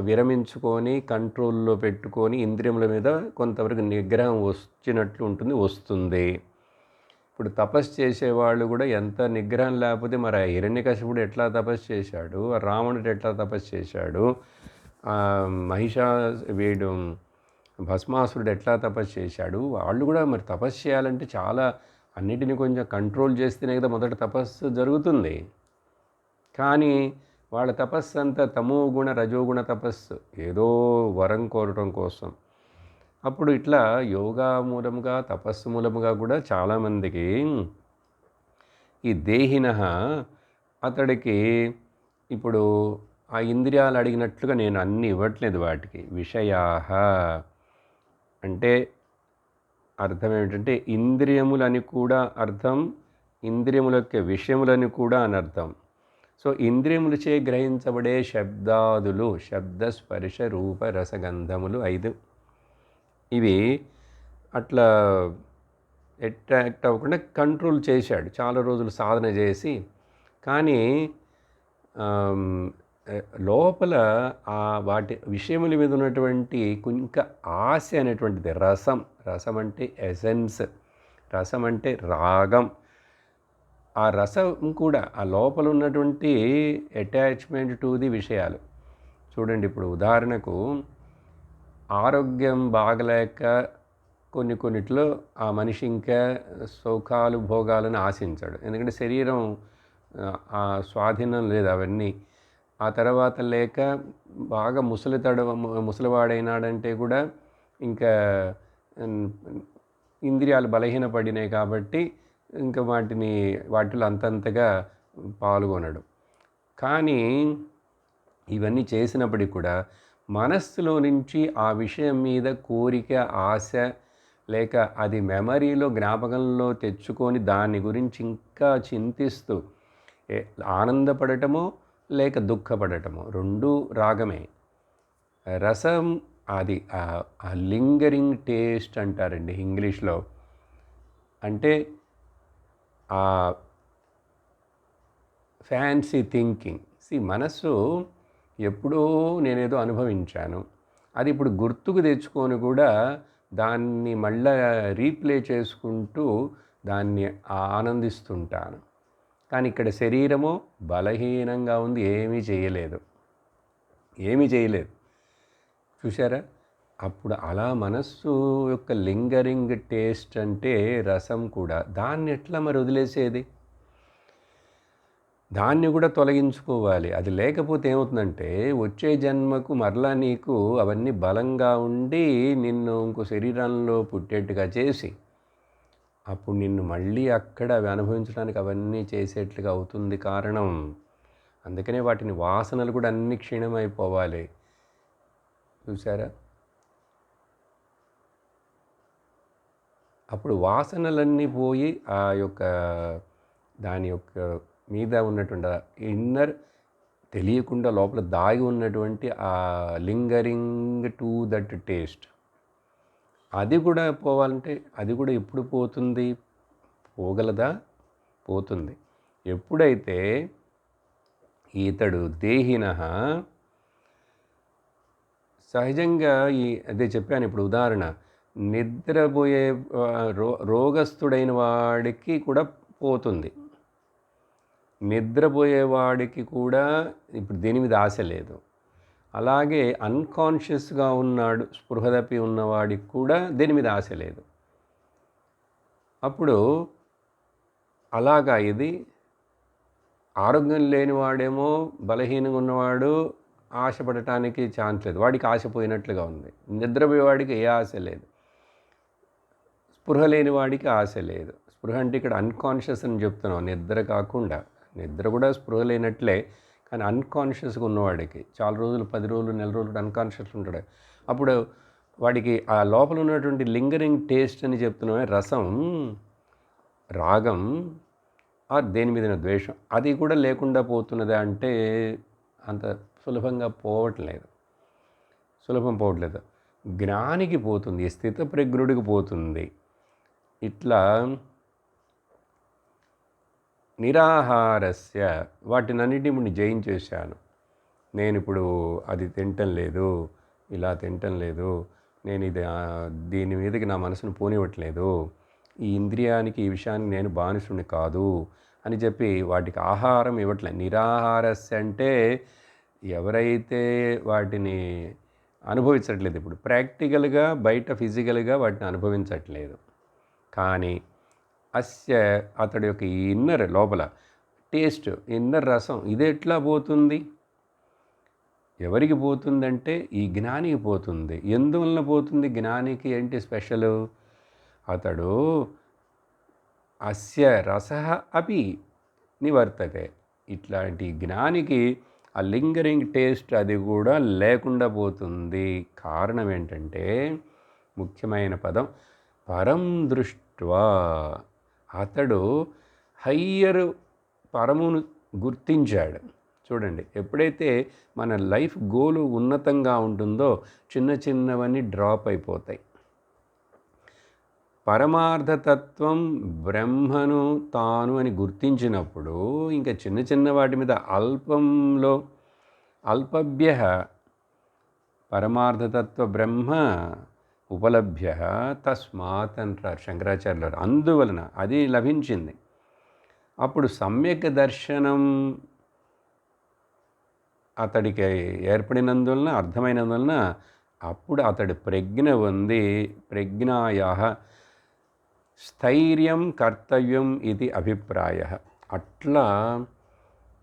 విరమించుకొని కంట్రోల్లో పెట్టుకొని ఇంద్రియముల మీద కొంతవరకు నిగ్రహం వస్తుంది. ఇప్పుడు తపస్సు చేసేవాళ్ళు కూడా ఎంత నిగ్రహం లేకపోతే మరి ఆ హిరణ్యకశిపుడు ఎట్లా తపస్సు చేశాడు, రావణుడు ఎట్లా తపస్సు చేశాడు, వీడు భస్మాసురుడు ఎట్లా తపస్సు చేశాడు, వాళ్ళు కూడా మరి తపస్సు చేయాలంటే చాలా అన్నిటిని కొంచెం కంట్రోల్ చేస్తేనే కదా మొదట తపస్సు జరుగుతుంది. కానీ వాళ్ళ తపస్సు అంతా తమోగుణ రజోగుణ తపస్సు, ఏదో వరం కోరటం కోసం. అప్పుడు ఇట్లా యోగా మూలముగా తపస్సు మూలముగా కూడా చాలామందికి ఈ దేహినః అతడికి ఇప్పుడు ఆ ఇంద్రియాలు అడిగినట్లుగా నేను అన్నీ ఇవ్వట్లేదు వాటికి. విషయాః అంటే అర్థం ఏమిటంటే ఇంద్రియములని కూడా అర్థం, ఇంద్రియముల యొక్క విషయములని కూడా అనర్థం. సో ఇంద్రియములచే గ్రహించబడే శబ్దాదులు, శబ్ద స్పర్శ రూప రసగంధములు 5, ఇవి అట్లా అట్రాక్ట్ అవ్వకుండా కంట్రోల్ చేశాడు చాలా రోజులు సాధన చేసి. కానీ లోపల వాటి విషయముల మీద ఉన్నటువంటి ఇంకా ఆశ అనేటువంటిది, రసం అంటే ఎసెన్స్, రసం అంటే రాగం. ఆ రసం కూడా ఆ లోపల ఉన్నటువంటి అటాచ్మెంట్ టు ది విషయాలు. చూడండి, ఇప్పుడు ఉదాహరణకు ఆరోగ్యం బాగలేక కొన్నిట్లో ఆ మనిషి ఇంకా సుఖాలు భోగాలను ఆశించాడు, ఎందుకంటే శరీరం ఆ స్వాధీనం లేదు అవన్నీ. ఆ తర్వాత లేక బాగా ముసలివాడైనాడంటే కూడా ఇంకా ఇంద్రియాలు బలహీనపడినాయి కాబట్టి ఇంకా వాటిలో అంతంతగా పాల్గొనడు. కానీ ఇవన్నీ చేసినప్పటికి కూడా మనస్సులో నుంచి ఆ విషయం మీద కోరిక, ఆశ లేక అది మెమరీలో జ్ఞాపకంలో తెచ్చుకొని దాని గురించి ఇంకా చింతిస్తూ ఆనందపడటమో లేక దుఃఖపడటమో రెండూ రాగమే. రసం అది ఆ లింగరింగ్ టేస్ట్ అంటారండి ఇంగ్లీష్లో. అంటే ఆ ఫ్యాన్సీ థింకింగ్. మనస్సు ఎప్పుడో నేనేదో అనుభవించాను, అది ఇప్పుడు గుర్తుకు తెచ్చుకొని కూడా దాన్ని మళ్ళా రీప్లే చేసుకుంటూ దాన్ని ఆనందిస్తుంటాను. కానీ ఇక్కడ శరీరము బలహీనంగా ఉంది, ఏమీ చేయలేదు. చూసారా? అప్పుడు అలా మనస్సు యొక్క లింగరింగ్ టేస్ట్ అంటే రసం కూడా, దాన్ని ఎట్లా మరి వదిలేసేది? దాన్ని కూడా తొలగించుకోవాలి. అది లేకపోతే ఏమవుతుందంటే వచ్చే జన్మకు మరలా నీకు అవన్నీ బలంగా ఉండి నిన్ను ఇంకో శరీరంలో పుట్టేట్టుగా చేసి అప్పుడు నిన్ను మళ్ళీ అక్కడ అవి అనుభవించడానికి అవన్నీ చేసేట్లుగా అవుతుంది కారణం. అందుకనే వాటిని వాసనలు కూడా అన్ని క్షీణమైపోవాలి. చూసారా? అప్పుడు వాసనలన్నీ పోయి ఆ యొక్క దాని యొక్క మీద ఉన్నటువంటి ఇన్నర్ తెలియకుండా లోపల దాగి ఉన్నటువంటి ఆ లింగరింగ్ టు దట్ టేస్ట్, అది కూడా పోవాలంటే అది కూడా ఎప్పుడు పోతుంది? పోగలదా? పోతుంది. ఎప్పుడైతే ఇతడు దేహినః సహజంగా అదే చెప్పాను ఇప్పుడు ఉదాహరణ, నిద్రపోయే రోగస్తుడైన వాడికి కూడా పోతుంది. నిద్రపోయేవాడికి కూడా ఇప్పుడు దేని మీద ఆశ లేదు. అలాగే అన్కాన్షియస్గా ఉన్నాడు, స్పృహ తప్పి ఉన్నవాడికి కూడా దేని మీద ఆశ లేదు. అప్పుడు అలాగా ఇది ఆరోగ్యం లేనివాడేమో, బలహీనంగా ఉన్నవాడు ఆశపడటానికి ఛాన్స్ లేదు, వాడికి ఆశ పోయినట్లుగా ఉంది. నిద్రపోయేవాడికి ఏ ఆశ లేదు, స్పృహ లేని వాడికి ఆశ లేదు. స్పృహ అంటే ఇక్కడ అన్కాన్షియస్ అని చెప్తున్నాం, నిద్ర కాకుండా. నిద్ర కూడా స్పృహ లేనట్లే, కానీ అన్కాన్షియస్గా ఉన్నవాడికి చాలా రోజులు, 10 రోజులు, నెల రోజులు అన్కాన్షియస్ ఉంటాడు. అప్పుడు వాడికి ఆ లోపల ఉన్నటువంటి లింగరింగ్ టేస్ట్ అని చెప్తున్నామే, రసం, రాగం, దేని మీద ద్వేషం, అది కూడా లేకుండా పోతున్నదా అంటే అంత సులభంగా పోవట్లేదు. జ్ఞానికి పోతుంది, స్థితప్రజ్ఞుడికి పోతుంది. ఇట్లా నిరాహారస్య వాటినన్నిటిని జయించేశాను. నేను ఇప్పుడు అది తింటం లేదు, ఇలా తింటం లేదు, నేను ఇది దీని మీదకి నా మనసును పోనివ్వట్లేదు, ఈ ఇంద్రియానికి, ఈ విషయానికి నేను బానిసుని కాదు అని చెప్పి వాటికి ఆహారం ఇవ్వట్లేదు. నిరాహారస్య అంటే ఎవరైతే వాటిని అనుభవించట్లేదు, ఇప్పుడు ప్రాక్టికల్గా బయట ఫిజికల్గా వాటిని అనుభవించట్లేదు, కానీ అతడి యొక్క ఈ ఇన్నర్ లోపల టేస్ట్, ఇన్నర్ రసం, ఇది ఎట్లా పోతుంది? ఎవరికి పోతుందంటే ఈ జ్ఞానికి పోతుంది. ఎందువలన పోతుంది? జ్ఞానికి ఏంటి స్పెషల్? అతడు అస్య రసః అపి నివర్తతే. ఇట్లాంటి జ్ఞానికి ఆ లింగరింగ్ టేస్ట్ అది కూడా లేకుండా పోతుంది. కారణం ఏంటంటే ముఖ్యమైన పదం పరం దృష్ట్వా. అతడు హయ్యర్ పరమును గుర్తించాడు. చూడండి, ఎప్పుడైతే మన లైఫ్ గోలు ఉన్నతంగా ఉంటుందో చిన్న చిన్నవన్నీ డ్రాప్ అయిపోతాయి. పరమార్థతత్వం బ్రహ్మను తాను అని గుర్తించినప్పుడు ఇంకా చిన్న చిన్న వాటి మీద అల్పంలో అల్పభ్య పరమార్థతత్వ బ్రహ్మ ఉపలభ్య తస్మాత్ అంటారు శంకరాచార్యులు. అందువలన అది లభించింది. అప్పుడు సమ్యక్ దర్శనం అతడికి ఏర్పడినందువలన, అర్థమైనందువలన అప్పుడు అతడి ప్రజ్ఞ ఉంది. ప్రజ్ఞాయా స్థైర్యం కర్తవ్యం ఇది అభిప్రాయ. అట్లా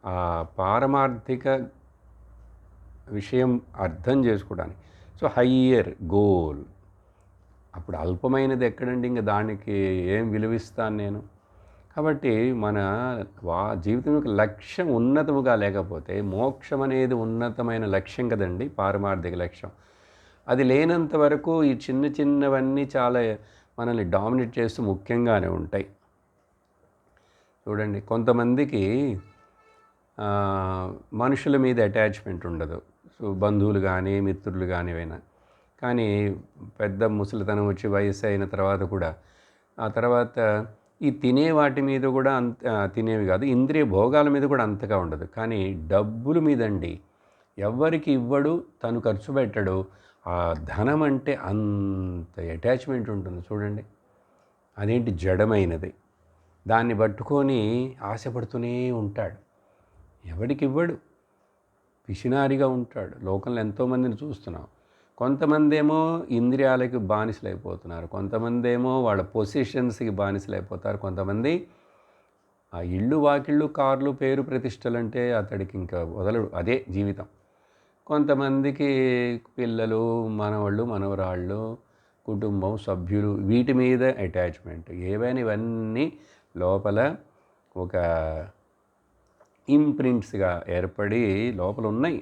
ఆ పారమార్థిక విషయం అర్థం చేసుకోవడానికి, సో హయ్యర్ గోల్. అప్పుడు అల్పమైనది ఎక్కడండి? ఇంకా దానికి ఏం విలువిస్తాను నేను? కాబట్టి మన జీవితం యొక్క లక్ష్యం ఉన్నతముగా లేకపోతే, మోక్షం అనేది ఉన్నతమైన లక్ష్యం కదండి, పారమార్థిక లక్ష్యం. అది లేనంత వరకు ఈ చిన్న చిన్నవన్నీ చాలా మనల్ని డామినేట్ చేస్తూ ముఖ్యంగానే ఉంటాయి. చూడండి, కొంతమందికి మనుషుల మీద అటాచ్మెంట్ ఉండదు. సో బంధువులు కానీ మిత్రులు కానివైనా, కానీ పెద్ద ముసలితనం వచ్చి వయసు అయిన తర్వాత కూడా, ఆ తర్వాత ఈ తినే వాటి మీద కూడా తినేవి కాదు, ఇంద్రియ భోగాల మీద కూడా అంతగా ఉండదు. కానీ డబ్బుల మీదండి, ఎవ్వరికి ఇవ్వడు, తను ఖర్చు పెట్టడు. ఆ ధనం అంటే అంత అటాచ్మెంట్ ఉంటుంది చూడండి. అదేంటి, జడమైనది. దాన్ని పట్టుకొని ఆశపడుతూనే ఉంటాడు. ఎవరికి ఇవ్వడు, పిసినారిగా ఉంటాడు. లోకంలో ఎంతోమందిని చూస్తున్నాం. కొంతమంది ఏమో ఇంద్రియాలకి బానిసలైపోతున్నారు, కొంతమంది ఏమో వాళ్ళ పొజిషన్స్కి బానిసలైపోతారు, కొంతమంది ఆ ఇళ్ళు వాకిళ్ళు కార్లు పేరు ప్రతిష్టలంటే అతడికి ఇంకా వదలడు, అదే జీవితం. కొంతమందికి పిల్లలు, మనవాళ్ళు, మనవరాళ్ళు, కుటుంబం సభ్యులు, వీటి మీద అటాచ్మెంట్. ఏవైనా ఇవన్నీ లోపల ఒక ఇంప్రింట్స్గా ఏర్పడి లోపల ఉన్నాయి.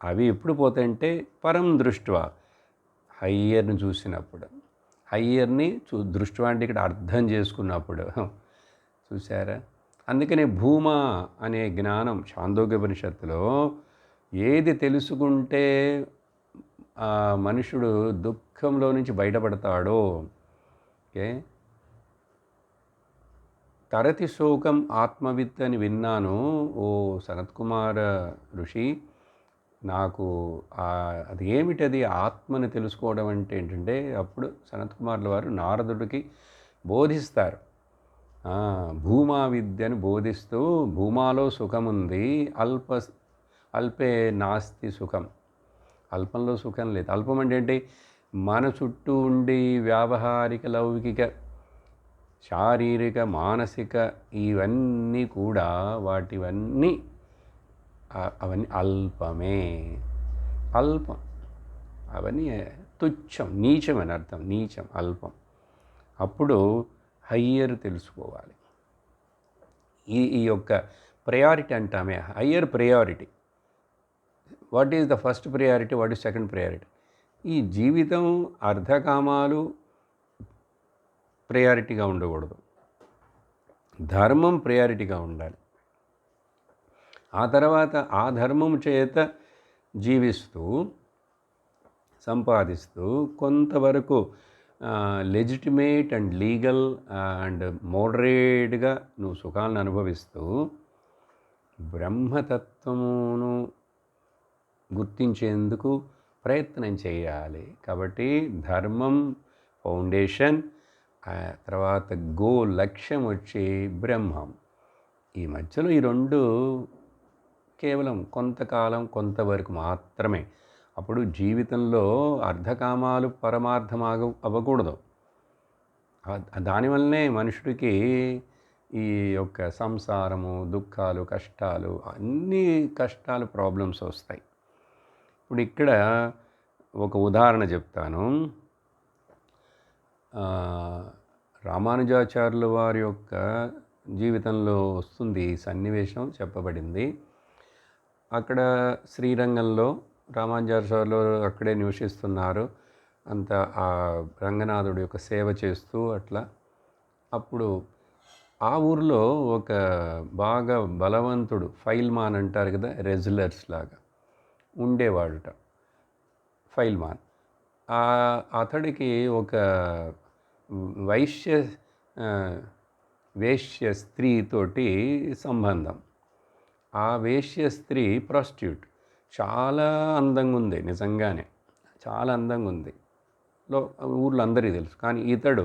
అవి ఎప్పుడు పోతాయంటే పరం దృష్ట్యా, హయ్యర్ని చూసినప్పుడు, హయ్యర్ని దృష్ట్యా అంటే ఇక్కడ అర్థం చేసుకున్నప్పుడు. చూసారా? అందుకనే భూమా అనే జ్ఞానం ఛాందోగ్యోపనిషత్తులో ఏది తెలుసుకుంటే మనుషుడు దుఃఖంలో నుంచి బయటపడతాడో, ఓకే, తరతి శోకం ఆత్మవిత్ అని విన్నాను ఓ సనత్కుమార ఋషి. నాకు అది ఏమిటది ఆత్మని తెలుసుకోవడం అంటే ఏంటంటే, అప్పుడు సనత్కుమారుల వారు నారదుడికి బోధిస్తారు. భూమా విద్యను బోధిస్తూ, భూమాలో సుఖముంది, అల్పే నాస్తి సుఖం. అల్పంలో సుఖం లేదు. అల్పం అంటే ఏంటి, మన చుట్టూ ఉండి వ్యావహారిక లౌకిక శారీరక మానసిక ఇవన్నీ కూడా అవన్నీ అల్పమే. అల్పం, అవన్నీ తుచ్చం, నీచం అని అర్థం. నీచం, అల్పం. అప్పుడు హయ్యర్ తెలుసుకోవాలి. ఈ యొక్క ప్రయారిటీ అంటామే, higher priority. What is the first priority, what is second priority? ఈ జీవితం అర్ధకామాలు ప్రయారిటీగా ఉండకూడదు, ధర్మం ప్రయారిటీగా ఉండాలి. ఆ తర్వాత ఆ ధర్మం చేత జీవిస్తూ, సంపాదిస్తూ, కొంతవరకు లెజిటిమేట్ అండ్ లీగల్ అండ్ మోడరేట్గా నువ్వు సుఖాలను అనుభవిస్తూ బ్రహ్మతత్వమును గుర్తించేందుకు ప్రయత్నం చేయాలి. కాబట్టి ధర్మం ఫౌండేషన్, తర్వాత లక్ష్యం వచ్చి బ్రహ్మం. ఈ మధ్యలో ఈ రెండు కేవలం కొంతకాలం, కొంతవరకు మాత్రమే. అప్పుడు జీవితంలో అర్ధకామాలు పరమార్థం అవ్వకూడదు. దానివల్లనే మనుషుడికి ఈ యొక్క సంసారము, దుఃఖాలు, కష్టాలు, అన్ని కష్టాలు, ప్రాబ్లమ్స్ వస్తాయి. ఇప్పుడు ఇక్కడ ఒక ఉదాహరణ చెప్తాను. రామానుజాచార్యుల వారి యొక్క జీవితంలో వస్తుంది ఈ సన్నివేశం, చెప్పబడింది. అక్కడ శ్రీరంగంలో రామానుజాచార్యులు అక్కడే నివసిస్తున్నారు. అంత ఆ రంగనాథుడి యొక్క సేవ చేస్తూ అట్లా. అప్పుడు ఆ ఊరిలో ఒక బాగా బలవంతుడు, ఫైల్మాన్ అంటారు కదా, రెజ్లర్స్ లాగా ఉండేవాడుట, ఫైల్మాన్. అతడికి ఒక వేశ్య స్త్రీతోటి సంబంధం. ఆ వేశ్య స్త్రీ ప్రాస్టిట్యూట్, చాలా అందంగా ఉంది, నిజంగానే చాలా అందంగా ఉంది, ఊర్లో అందరికీ తెలుసు. కానీ ఇతడు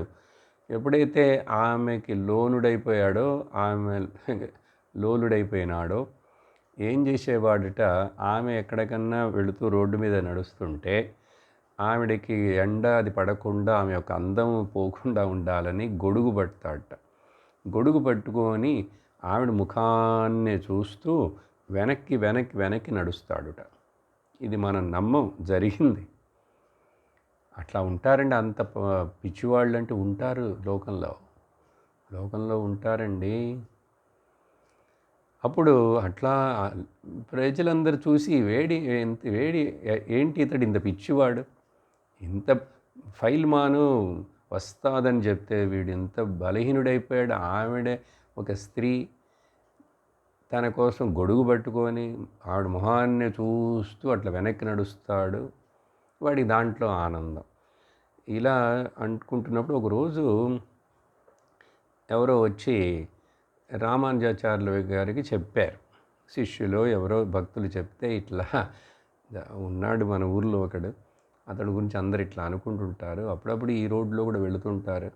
ఎప్పుడైతే ఆమెకి లోలుడైపోయినాడో ఏం చేసేవాడుట, ఆమె ఎక్కడికన్నా వెళుతూ రోడ్డు మీద నడుస్తుంటే ఆవిడకి ఎండ అది పడకుండా, ఆమె యొక్క అందం పోకుండా ఉండాలని గొడుగు పడతాడట. గొడుగు పట్టుకొని ఆవిడ ముఖాన్నే చూస్తూ వెనక్కి వెనక్కి వెనక్కి నడుస్తాడుట. ఇది మనం నమ్మం, జరిగింది. అట్లా ఉంటారండి, అంత పిచ్చివాళ్ళు అంటే ఉంటారు లోకంలో. లోకంలో ఉంటారండి. అప్పుడు అట్లా ప్రజలందరూ చూసి వేడి ఏంటి ఇతడు ఇంత పిచ్చివాడు, ఇంత ఫైల్మాను వస్తాదని చెప్తే వీడు ఇంత బలహీనుడైపోయాడు. ఆవిడే ఒక స్త్రీ తన కోసం గొడుగు పట్టుకొని ఆవిడ మొహాన్ని చూస్తూ అట్లా వెనక్కి నడుస్తాడు. వాడికి దాంట్లో ఆనందం. ఇలా అనుకుంటున్నప్పుడు ఒకరోజు ఎవరో వచ్చి రామానుజాచార్యుల గారికి చెప్పారు. శిష్యులు ఎవరో భక్తులు చెప్తే ఇట్లా ఉన్నాడు మన ఊర్లో ఒకడు, అతడి గురించి అందరు ఇట్లా అనుకుంటుంటారు, అప్పుడప్పుడు ఈ రోడ్లో కూడా వెళుతుంటారు.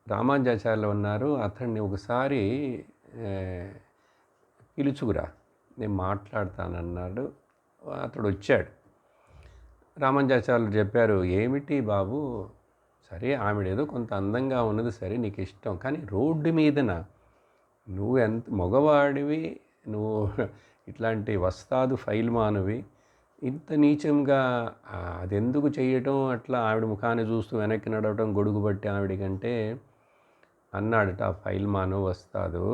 రామానుజాచార్యులు అన్నారు, అతన్ని ఒకసారి పిలుచుకురా, నేను మాట్లాడతానన్నాడు. అతడు వచ్చాడు. రామానుజాచార్యులు చెప్పారు, ఏమిటి బాబు, సరే ఆవిడేదో కొంత అందంగా ఉన్నది, సరే నీకు ఇష్టం, కానీ రోడ్డు మీదన నువ్వు ఎంత మగవాడివి, నువ్వు ఇట్లాంటి వస్తాదు ఫైల్మానువి, ఇంత నీచంగా అదెందుకు చేయటం, అట్లా ఆవిడ ముఖాన్ని చూస్తూ వెనక్కి నడవటం గొడుగు బట్టి ఆవిడకంటే అన్నాడట ఆ ఫైల్మాను వస్తాదు.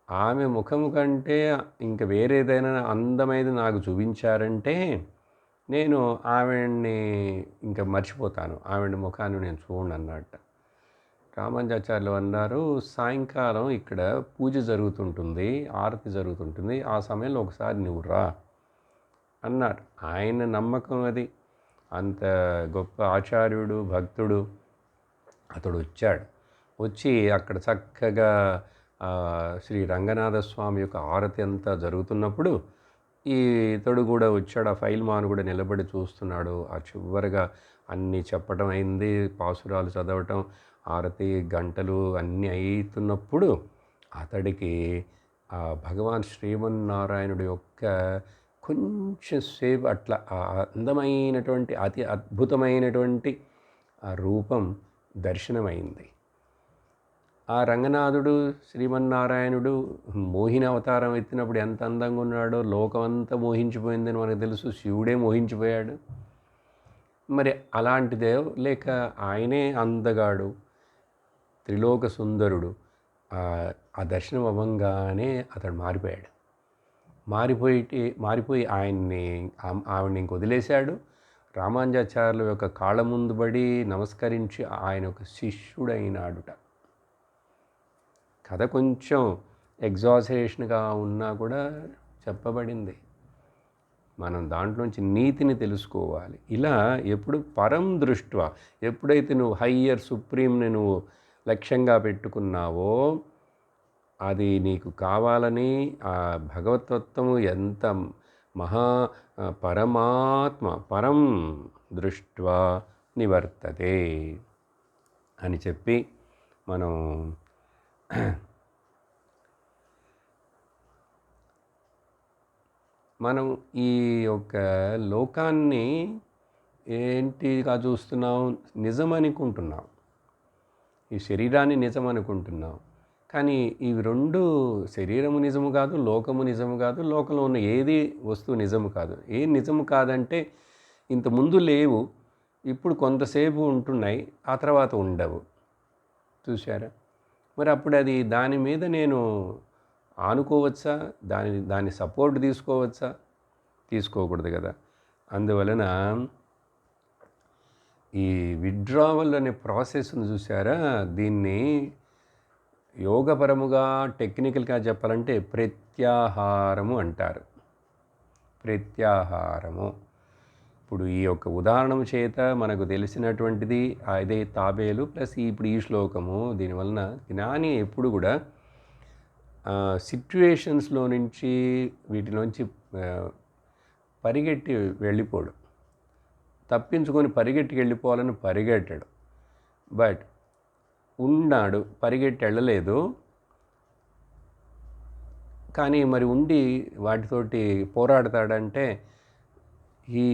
ఆమె ముఖము కంటే ఇంక వేరేదైనా అందమైనది నాకు చూపించారంటే నేను ఆవిడ్ని ఇంకా మర్చిపోతాను, ఆవిడ ముఖాన్ని నేను చూడను అన్నట్ట. రామానుజాచార్యులు అన్నారు, సాయంకాలం ఇక్కడ పూజ జరుగుతుంటుంది, ఆరతి జరుగుతుంటుంది, ఆ సమయంలో ఒకసారి నువ్వు రా అన్నారు. ఆయన నమ్మకం అది, అంత గొప్ప ఆచార్యుడు భక్తుడు. అతడు వచ్చాడు. వచ్చి అక్కడ చక్కగా శ్రీ రంగనాథ స్వామి యొక్క ఆరతి అంతా జరుగుతున్నప్పుడు ఇతడు కూడా వచ్చాడు. ఆ ఫైల్మాన్ కూడా నిలబడి చూస్తున్నాడు. ఆ చివరిగా అన్నీ చెప్పటం అయింది, పాసురాలు చదవటం, ఆరతి గంటలు అన్నీ అవుతున్నప్పుడు అతడికి ఆ భగవాన్ శ్రీమన్నారాయణుడి యొక్క కొంచెం సేపు అట్లా ఆ అందమైనటువంటి అతి అద్భుతమైనటువంటి ఆ రూపం దర్శనమైంది. ఆ రంగనాథుడు శ్రీమన్నారాయణుడు మోహిని అవతారం ఎత్తినప్పుడు ఎంత అందంగా ఉన్నాడో లోకమంతా మోహించిపోయిందని మనకు తెలుసు. శివుడే మోహించిపోయాడు. మరి అలాంటిదే లేక ఆయనే అందగాడు, త్రిలోక సుందరుడు. ఆ దర్శనం అవ్వంగానే అతడు మారిపోయాడు. మారిపోయి ఆవిడ్ని ఇంక వదిలేశాడు. రామానుజాచార్యుల యొక్క కాళ్ళ ముందు పడి నమస్కరించి ఆయన ఒక శిష్యుడైనాడుట. కథ కొంచెం ఎగ్జాజరేషన్గా ఉన్నా కూడా చెప్పబడింది. మనం దాంట్లోంచి నీతిని తెలుసుకోవాలి. ఇలా ఎప్పుడు పరం దృష్ట్యా, ఎప్పుడైతే నువ్వు హయ్యర్ సుప్రీంని నువ్వు లక్ష్యంగా పెట్టుకున్నావో అది నీకు కావాలని, ఆ భగవతత్వము ఎంత మహా పరమాత్మ పరం దృష్ట్యా నివర్తతే అని చెప్పి మనం ఈ యొక్క లోకాన్ని ఏంటిగా చూస్తున్నాం, నిజం అనుకుంటున్నాం. ఈ శరీరాన్ని నిజం అనుకుంటున్నాం. కానీ ఇవి రెండు, శరీరము నిజము కాదు, లోకము నిజము కాదు, లోకంలో ఉన్న ఏది వస్తువు నిజము కాదు. ఏం నిజము కాదంటే ఇంతకుముందు లేవు, ఇప్పుడు కొంతసేపు ఉంటున్నాయి, ఆ తర్వాత ఉండవు. చూశారా? మరి అప్పుడు అది దాని మీద నేను ఆనుకోవచ్చా, దాని సపోర్ట్ తీసుకోవచ్చా? తీసుకోకూడదు కదా. అందువలన ఈ విత్డ్రావల్ అనే ప్రాసెస్ను చూసారా, దీన్ని యోగపరముగా టెక్నికల్గా చెప్పాలంటే ప్రత్యాహారము అంటారు. ప్రత్యాహారము. ఇప్పుడు ఈ యొక్క ఉదాహరణ చేత మనకు తెలిసినటువంటిది అదే తాబేలు ప్లస్ ఇప్పుడు ఈ శ్లోకము. దీనివలన జ్ఞాని ఎప్పుడు కూడా సిట్యుయేషన్స్లో నుంచి వీటిలోంచి పరిగెట్టి వెళ్ళిపోడు, తప్పించుకొని పరిగెట్టి వెళ్ళిపోవాలని పరిగెట్టాడు. బట్ ఉన్నాడు, పరిగెట్టి వెళ్ళలేదు, కానీ మరి ఉండి వాటితోటి పోరాడతాడంటే he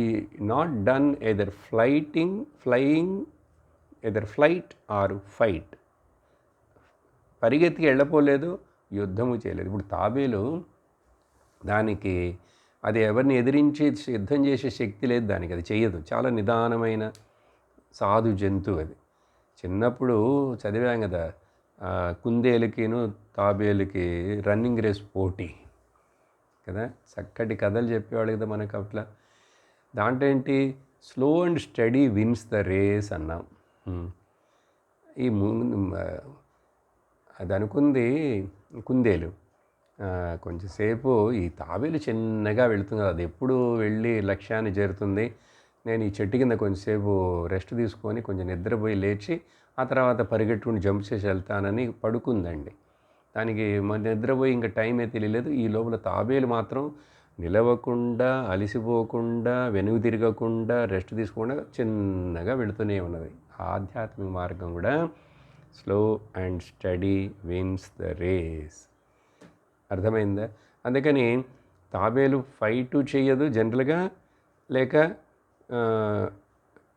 not done either flying either flight or fight. పరిగెత్తికి వెళ్ళపోలేదు, యుద్ధము చేయలేదు. ఇప్పుడు తాబేలు దానికి అది ఎవరిని ఎదిరించి యుద్ధం చేసే శక్తి లేదు దానికి, అది చెయ్యదు. చాలా నిదానమైన సాధు జంతువు అది. చిన్నప్పుడు చదివాం కదా, కుందేలుకిను తాబేలుకి రన్నింగ్ రేస్ పోటీ కదా, చక్కటి కథలు చెప్పేవాళ్ళు కదా మనకు అట్లా. దాంట్లో ఏంటి, slow and steady wins the race అన్నాం. ఈ అది అనుకుంది కుందేలు, కొంచెంసేపు ఈ తాబేలు చిన్నగా వెళుతుంది కదా, అది ఎప్పుడు వెళ్ళి లక్ష్యాన్ని చేరుతుంది, నేను ఈ చెట్టు కింద కొంచెంసేపు రెస్ట్ తీసుకొని కొంచెం నిద్రపోయి లేచి ఆ తర్వాత పరిగెట్టుకుని జంప్ చేసి వెళ్తానని పడుకుందండి. దానికి నిద్రపోయి ఇంకా టైమే తెలియలేదు. ఈ లోపల తాబేలు మాత్రం నిలవకుండా, అలసిపోకుండా, వెనుగు తిరగకుండా, రెస్ట్ తీసుకోకుండా చిన్నగా వెళుతూనే ఉన్నది. ఆధ్యాత్మిక మార్గం కూడా slow and steady wins the race. అర్థమైందా? అందుకని తాబేలు ఫైటు చేయదు జనరల్గా, లేక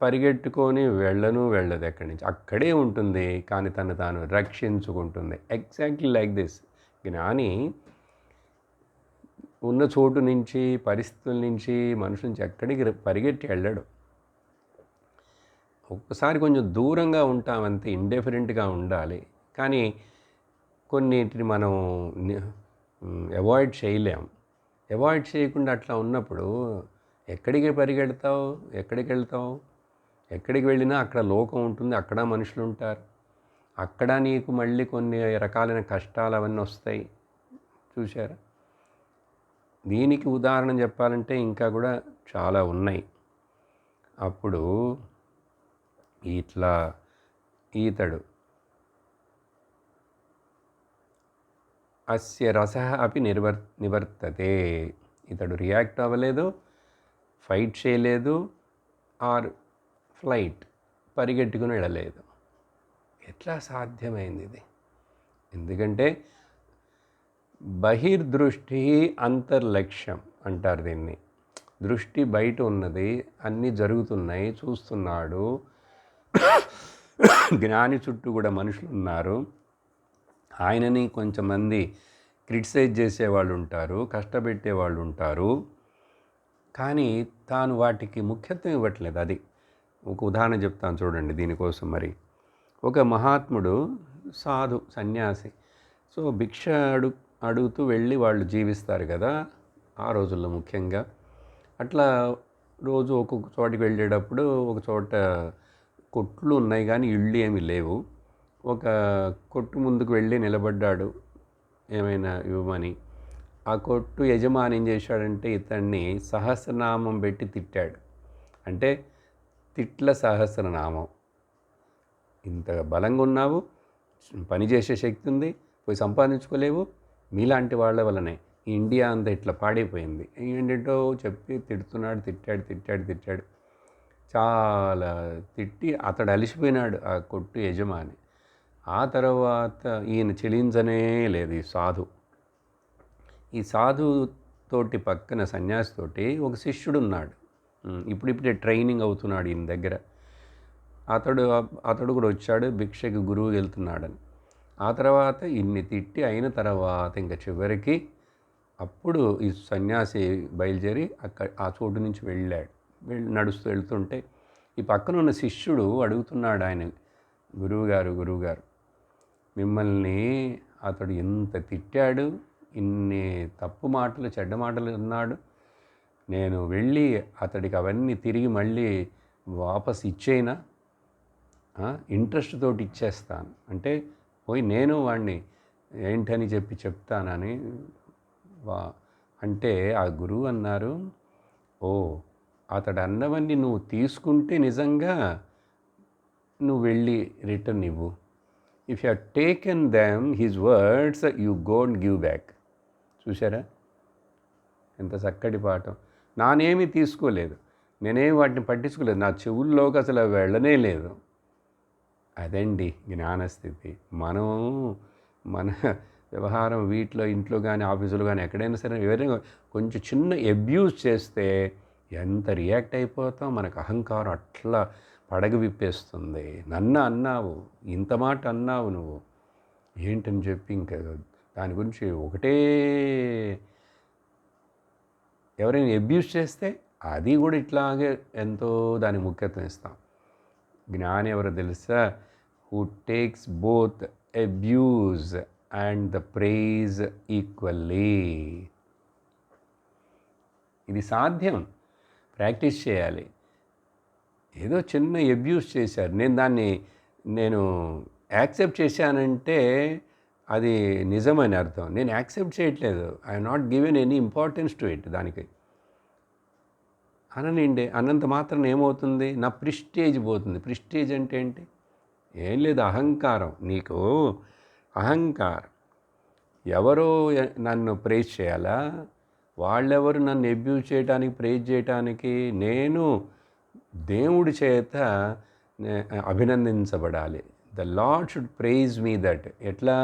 పరిగెట్టుకొని వెళ్ళదు ఎక్కడి నుంచి, అక్కడే ఉంటుంది, కానీ తను తాను రక్షించుకుంటుంది. Exactly like this. జ్ఞాని ఉన్న చోటు నుంచి, పరిస్థితుల నుంచి, మనుషుల నుంచి ఎక్కడికి పరిగెట్టి వెళ్ళడు. ఒక్కసారి కొంచెం దూరంగా ఉంటామంతే, ఇండిఫరెంట్గా ఉండాలి. కానీ కొన్నిటిని మనం అవాయిడ్ చేయలేం. అవాయిడ్ చేయకుండా అట్లా ఉన్నప్పుడు ఎక్కడికి పరిగెడతావు, ఎక్కడికి వెళ్తావు? ఎక్కడికి వెళ్ళినా అక్కడ లోకం ఉంటుంది, అక్కడ మనుషులు ఉంటారు, అక్కడ నీకు మళ్ళీ కొన్ని రకాలైన కష్టాలు అవన్నీ వస్తాయి. చూశారా? దీనికి ఉదాహరణ చెప్పాలంటే ఇంకా కూడా చాలా ఉన్నాయి. అప్పుడు ఇట్లా ఈతడు అస్య రసః అపి నివర్తతే, ఇతడు రియాక్ట్ అవ్వలేదు, ఫైట్ చేయలేదు, ఆర్ ఫ్లైట్ పరిగెట్టుకుని వెళ్ళలేదు. ఎట్లా సాధ్యమైంది ఇది? ఎందుకంటే బహిర్దృష్టి అంతర్లక్ష్యం అంటారు దీన్ని. దృష్టి బయట ఉన్నది, అన్నీ జరుగుతున్నాయి, చూస్తున్నాడు. జ్ఞాని చుట్టూ కూడా మనుషులు ఉన్నారు, ఆయనని కొంచెంమంది క్రిటిసైజ్ చేసేవాళ్ళు ఉంటారు, కష్టపెట్టేవాళ్ళు ఉంటారు, కానీ తాను వాటికి ముఖ్యత్వం ఇవ్వట్లేదు. అది ఒక ఉదాహరణ చెప్తాను చూడండి దీనికోసం. మరి ఒక మహాత్ముడు, సాధు, సన్యాసి, సో భిక్ష అడుగుతూ వెళ్ళి వాళ్ళు జీవిస్తారు కదా ఆ రోజుల్లో ముఖ్యంగా. అట్లా రోజు ఒక్కొక్క చోటికి వెళ్ళేటప్పుడు ఒక చోట కొట్లు ఉన్నాయి కానీ ఇళ్ళు ఏమీ లేవు. ఒక కొట్టు ముందుకు వెళ్ళి నిలబడ్డాడు ఏమైనా ఇవ్వమని. ఆ కొట్టు యజమాని ఏం చేశాడంటే ఇతన్ని సహస్రనామం పెట్టి తిట్టాడు. అంటే తిట్ల సహస్రనామం. ఇంత బలంగా ఉన్నావు, పని చేసే శక్తి ఉంది, పోయి సంపాదించుకోలేవు, మీలాంటి వాళ్ళ వల్లనే ఈ ఇండియా అంతా ఇట్లా పాడైపోయింది, ఏంటంటో చెప్పి తిట్టాడు. చాలా తిట్టి అతడు అలిసిపోయినాడు ఆ కొట్టు యజమాని. ఆ తర్వాత ఈయన చెలించనే లేదు ఈ సాధు తోటి పక్కన సన్యాసితోటి ఒక శిష్యుడు ఉన్నాడు, ఇప్పుడిప్పుడే ట్రైనింగ్ అవుతున్నాడు ఈయన దగ్గర. అతడు కూడా వచ్చాడు, భిక్షకి గురువు వెళ్తున్నాడని. ఆ తర్వాత ఇన్ని తిట్టి అయిన తర్వాత ఇంకా చివరికి అప్పుడు ఈ సన్యాసి బయలుదేరి ఆ చోటు నుంచి నడుస్తూ వెళ్తుంటే ఈ పక్కన ఉన్న శిష్యుడు అడుగుతున్నాడు ఆయన, గురువుగారు మిమ్మల్ని అతడు ఎంత తిట్టాడు, ఇన్ని తప్పు మాటలు, చెడ్డ మాటలు అన్నాడు, నేను వెళ్ళి అతడికి అవన్నీ తిరిగి మళ్ళీ వాపస్ ఇచ్చేయినా, ఇంట్రెస్ట్ తోటి ఇచ్చేస్తాను అంటే పోయి నేను వాడిని ఏంటని చెప్తానని అంటే ఆ గురువు అన్నారు, ఓ అతడు అన్నవన్నీ నువ్వు తీసుకుంటే నిజంగా నువ్వు వెళ్ళి రిటర్న్ ఇవ్వు. If you have taken them his words you go and give back. చూసారా ఎంత చక్కటి పాఠం. నానేమీ తీసుకోలేదు, నేనేమి వాటిని పట్టించుకోలేదు, నా చెవుల్లోకి అసలు వెళ్ళనే లేదు. అదండి జ్ఞానస్థితి. మన వ్యవహారం వీటిలో, ఇంట్లో కానీ, ఆఫీసులో కానీ, ఎక్కడైనా సరే ఎవరైనా కొంచెం చిన్న అబ్యూజ్ చేస్తే ఎంత రియాక్ట్ అయిపోతాం. మనకు అహంకారం అట్లా పడగ విప్పేస్తుంది. నన్ను అన్నావు, ఇంత మాట అన్నావు నువ్వు ఏంటని చెప్పి ఇంకా దాని గురించి ఒకటే. ఎవరైనా అబ్యూజ్ చేస్తే అది కూడా ఇట్లాగే ఎంతో దాని ముఖ్యత్వం ఇస్తాం. జ్ఞాని ఎవరో తెలుసా? Who takes both abuse and the praise equally. ఇది సాధ్యం, ప్రాక్టీస్ చేయాలి. ఏదో చిన్న అబ్యూస్ చేశారు, నేను యాక్సెప్ట్ చేశానంటే అది నిజమని అర్థం. నేను యాక్సెప్ట్ చేయట్లేదు, I not given any importance to it. దానికి అననండి, అన్నంత మాత్రం ఏమవుతుంది, నా ప్రిస్టేజ్ పోతుంది. ప్రిస్టేజ్ అంటే ఏంటి? ఏం లేదు, అహంకారం. నీకు అహంకారం. ఎవరో నన్ను ప్రైజ్ చేయాలా? వాళ్ళెవరు నన్ను అబ్యూజ్ చేయడానికి, ప్రైజ్ చేయడానికి? నేను దేవుడి చేత అభినందించబడాలి. The lord should praise me that. ఎట్లా?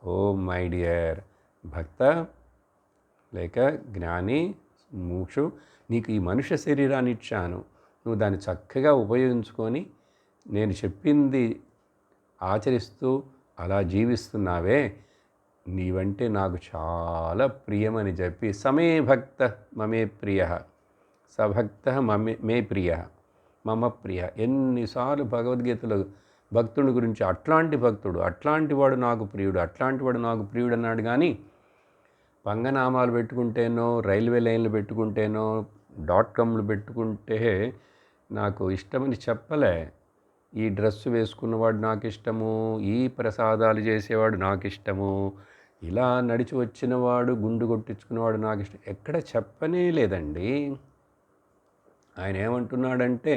ఓ మై డియర్ భక్త లేక జ్ఞాని మూక్షు, నీకు ఈ మనుష్య శరీరాన్ని ఇచ్చాను, నువ్వు దాన్ని చక్కగా ఉపయోగించుకొని నేను చెప్పింది ఆచరిస్తూ అలా జీవిస్తున్నావే, నీవంటే నాకు చాలా ప్రియమని చెప్పి సమే భక్త మమే ప్రియ, సభక్త మే ప్రియ, మమ ప్రియ. ఎన్నిసార్లు భగవద్గీతలో భక్తుడి గురించి అట్లాంటి భక్తుడు, అట్లాంటి వాడు నాకు ప్రియుడు, అట్లాంటి వాడు నాకు ప్రియుడు అన్నాడు. కానీ పంగనామాలు పెట్టుకుంటేనో, రైల్వే లైన్లు పెట్టుకుంటేనో, .comలు పెట్టుకుంటే నాకు ఇష్టమని చెప్పలే. ఈ డ్రెస్సు వేసుకున్నవాడు నాకు ఇష్టము, ఈ ప్రసాదాలు చేసేవాడు నాకు ఇష్టము, ఇలా నడిచి వచ్చినవాడు, గుండు కొట్టించుకున్నవాడు నాకు ఇష్టం, ఎక్కడ చెప్పనే లేదండి. ఆయన ఏమంటున్నాడంటే,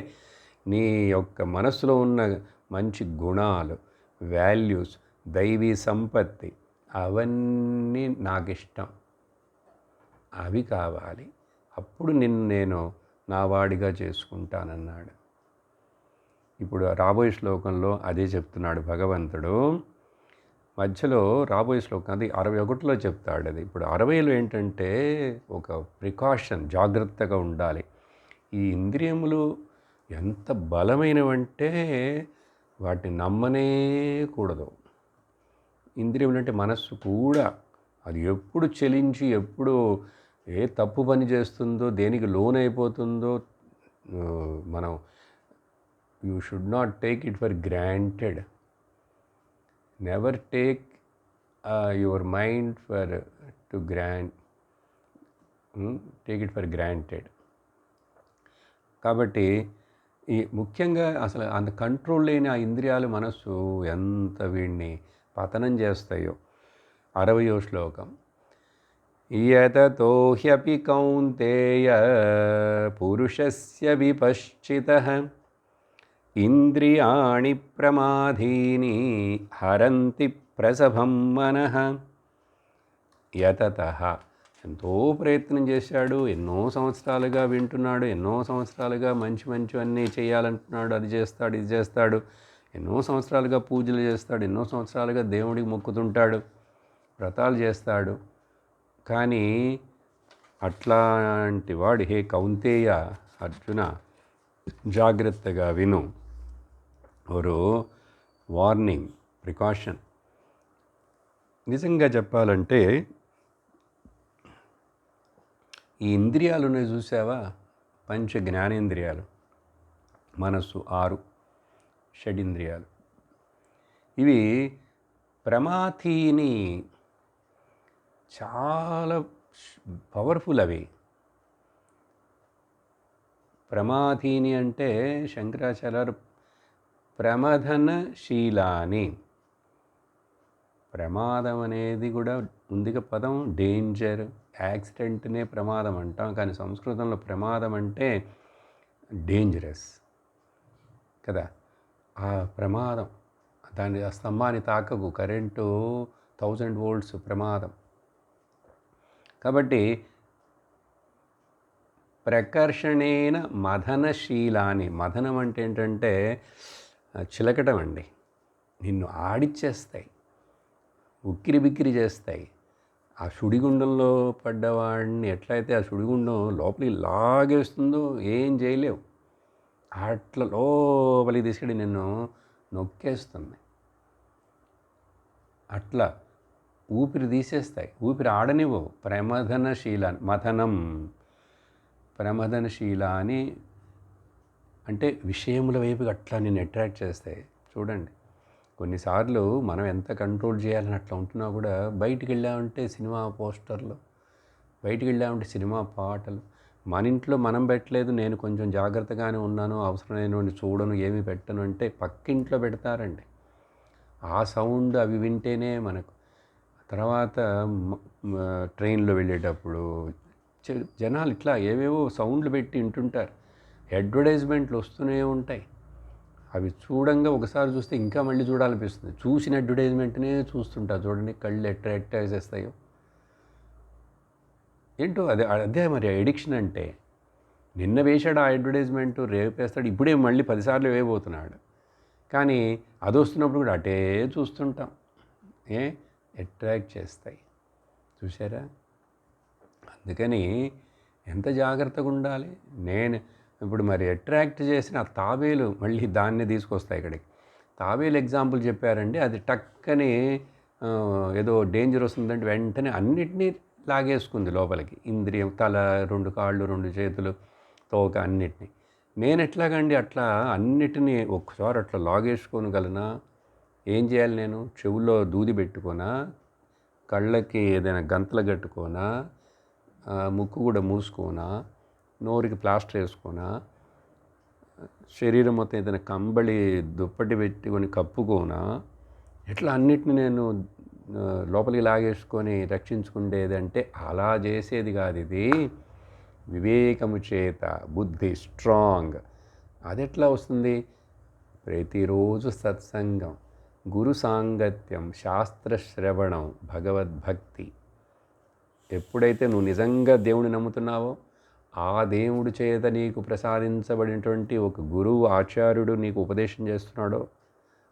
నీ యొక్క మనసులో ఉన్న మంచి గుణాలు, వాల్యూస్, దైవీ సంపత్తి, అవన్నీ నాకు ఇష్టం, అవి కావాలి, అప్పుడు నేను నా వాడిగా చేసుకుంటానన్నాడు. ఇప్పుడు రాబోయే శ్లోకంలో అదే చెప్తున్నాడు భగవంతుడు. మధ్యలో రాబోయే శ్లోకం అది 61లో చెప్తాడు. అది ఇప్పుడు 60లో ఏంటంటే ఒక ప్రికాషన్, జాగ్రత్తగా ఉండాలి. ఈ ఇంద్రియములు ఎంత బలమైనవంటే వాటిని నమ్మనే కూడదు. ఇంద్రియములు అంటే మనస్సు కూడా, అది ఎప్పుడు చలించి ఎప్పుడు ఏ తప్పు పని చేస్తుందో, దేనికి లోనైపోతుందో మనం you should not take it for granted. Never take your mind take it for granted. కాబట్టి ఈ ముఖ్యంగా అసలు అంత కంట్రోల్ లేని ఆ ఇంద్రియాలు, మనస్సు ఎంత వీడిని పతనం చేస్తాయో. 60వ శ్లోకం. యతతో హ్యపి కౌంతేయ పురుషస్య విపశ్చితః ఇంద్రియాణి ప్రమాధీని హరంతి ప్రసభం మనః. యతతః, ఎంతో ప్రయత్నం చేశాడు, ఎన్నో సంవత్సరాలుగా వింటున్నాడు, ఎన్నో సంవత్సరాలుగా మంచివన్నీ చేయాలంటున్నాడు, అది చేస్తాడు, ఇది చేస్తాడు, ఎన్నో సంవత్సరాలుగా పూజలు చేస్తాడు, ఎన్నో సంవత్సరాలుగా దేవుడికి మొక్కుతుంటాడు, వ్రతాలు చేస్తాడు. కానీ అట్లాంటి వాడు, హే కౌంతేయ, అర్జున జాగ్రత్తగా విను, ఒక వార్నింగ్, ప్రికాషన్. నిజంగా చెప్పాలంటే ఈ ఇంద్రియాలు ఉన్నాయి చూసావా, పంచ జ్ఞానేంద్రియాలు, మనస్సు 6, షడింద్రియాలు, ఇవి ప్రమాథీని, చాలా పవర్ఫుల్. అవి ప్రమాథీని అంటే శంకరాచార్యులు ప్రమథనశీలాని. ప్రమాదం అనేది కూడా ఉందిగా పదం, డేంజర్, యాక్సిడెంట్నే ప్రమాదం అంటాం, కానీ సంస్కృతంలో ప్రమాదం అంటే డేంజరస్ కదా. ఆ ప్రమాదం, దాని ఆ స్తంభాన్ని తాకకు, కరెంటు 1000 volts ప్రమాదం. కాబట్టి ప్రకర్షణేన మథనశీలాని. మథనం అంటే ఏంటంటే చిలకటం అండి. నిన్ను ఆడిచ్చేస్తాయి, ఉక్కిరి బిక్కిరి చేస్తాయి. ఆ సుడిగుండంలో పడ్డవాడిని ఎట్లయితే ఆ సుడిగుండం లోపలికి లాగేస్తుందో ఏం చేయలేవు, అట్లా లోపలికి తీసుకెళ్ళి నిన్ను నొక్కేస్తుంది. అట్లా ఊపిరి తీసేస్తాయి, ఊపిరి ఆడనివ్వవు. ప్రమథనశీల, మథనం, ప్రమథనశీల అని అంటే విషయముల వైపు అట్లా నిన్ను అట్రాక్ట్ చేస్తాయి. చూడండి, కొన్నిసార్లు మనం ఎంత కంట్రోల్ చేయాలని అట్లా ఉంటున్నా కూడా బయటికి వెళ్ళామంటే సినిమా పోస్టర్లు, బయటికి వెళ్ళామంటే సినిమా పాటలు. మన ఇంట్లో మనం పెట్టలేదు, నేను కొంచెం జాగ్రత్తగానే ఉన్నాను, అవసరమైనటువంటి చూడను, ఏమి పెట్టను అంటే పక్కింట్లో పెడతారండి. ఆ సౌండ్ అవి వింటేనే మనకు తర్వాత ట్రైన్లో వెళ్ళేటప్పుడు జనాలు ఇట్లా ఏవేవో సౌండ్లు పెట్టి వింటుంటారు. అడ్వర్టైజ్మెంట్లు వస్తూనే ఉంటాయి. అవి చూడంగా ఒకసారి చూస్తే ఇంకా మళ్ళీ చూడాలనిపిస్తుంది. చూసిన అడ్వర్టైజ్మెంట్నే చూస్తుంటా చూడండి, కళ్ళు ఎట్ట వేసేస్తాయో ఏంటో. అదే అదే మరి ఎడిక్షన్ అంటే. నిన్న వేశాడు ఆ అడ్వర్టైజ్మెంట్, రేపు వేస్తాడు, ఇప్పుడే మళ్ళీ 10 సార్లు వేయబోతున్నాడు. కానీ అది వస్తున్నప్పుడు కూడా అటే చూస్తుంటాం. అట్రాక్ట్ చేస్తాయి, చూసారా? అందుకని ఎంత జాగ్రత్తగా ఉండాలి. నేను ఇప్పుడు మరి అట్రాక్ట్ చేసిన తాబేలు మళ్ళీ దాన్ని తీసుకొస్తాయి ఇక్కడికి. తాబేలు ఎగ్జాంపుల్ చెప్పారండి. అది టక్కని ఏదో డేంజర్ వస్తుందంటే వెంటనే అన్నిటినీ లాగేసుకుంది లోపలికి. ఇంద్రియం, తల, 2 కాళ్ళు, 2 చేతులు, తోక, అన్నిటినీ. నేను ఎట్లాగండి అట్లా అన్నిటినీ ఒక్కసారి అట్లా లాగేసుకోగలనా? ఏం చేయాలి నేను? చెవుల్లో దూది పెట్టుకోనా, కళ్ళకి ఏదైనా గంతలు కట్టుకోనా, ముక్కు కూడా మూసుకోనా, నోరుకి ప్లాస్టర్ వేసుకోనా, శరీరం మొత్తం ఏదైనా కంబళి దుప్పటి పెట్టుకొని కప్పుకోనా, ఇట్లా అన్నిటిని నేను లోపలికి లాగేసుకొని రక్షించుకునేదంటే అలా చేసేది కాదు. ఇది వివేకము చేత, బుద్ధి స్ట్రాంగ్. అది ఎట్లా వస్తుంది? ప్రతిరోజు సత్సంగం, గురు సాంగత్యం, శాస్త్రశ్రవణం, భగవద్భక్తి. ఎప్పుడైతే నువ్వు నిజంగా దేవుడిని నమ్ముతున్నావో, ఆ దేవుడు చేత నీకు ప్రసాదించబడినటువంటి ఒక గురువు, ఆచార్యుడు నీకు ఉపదేశం చేస్తున్నాడో,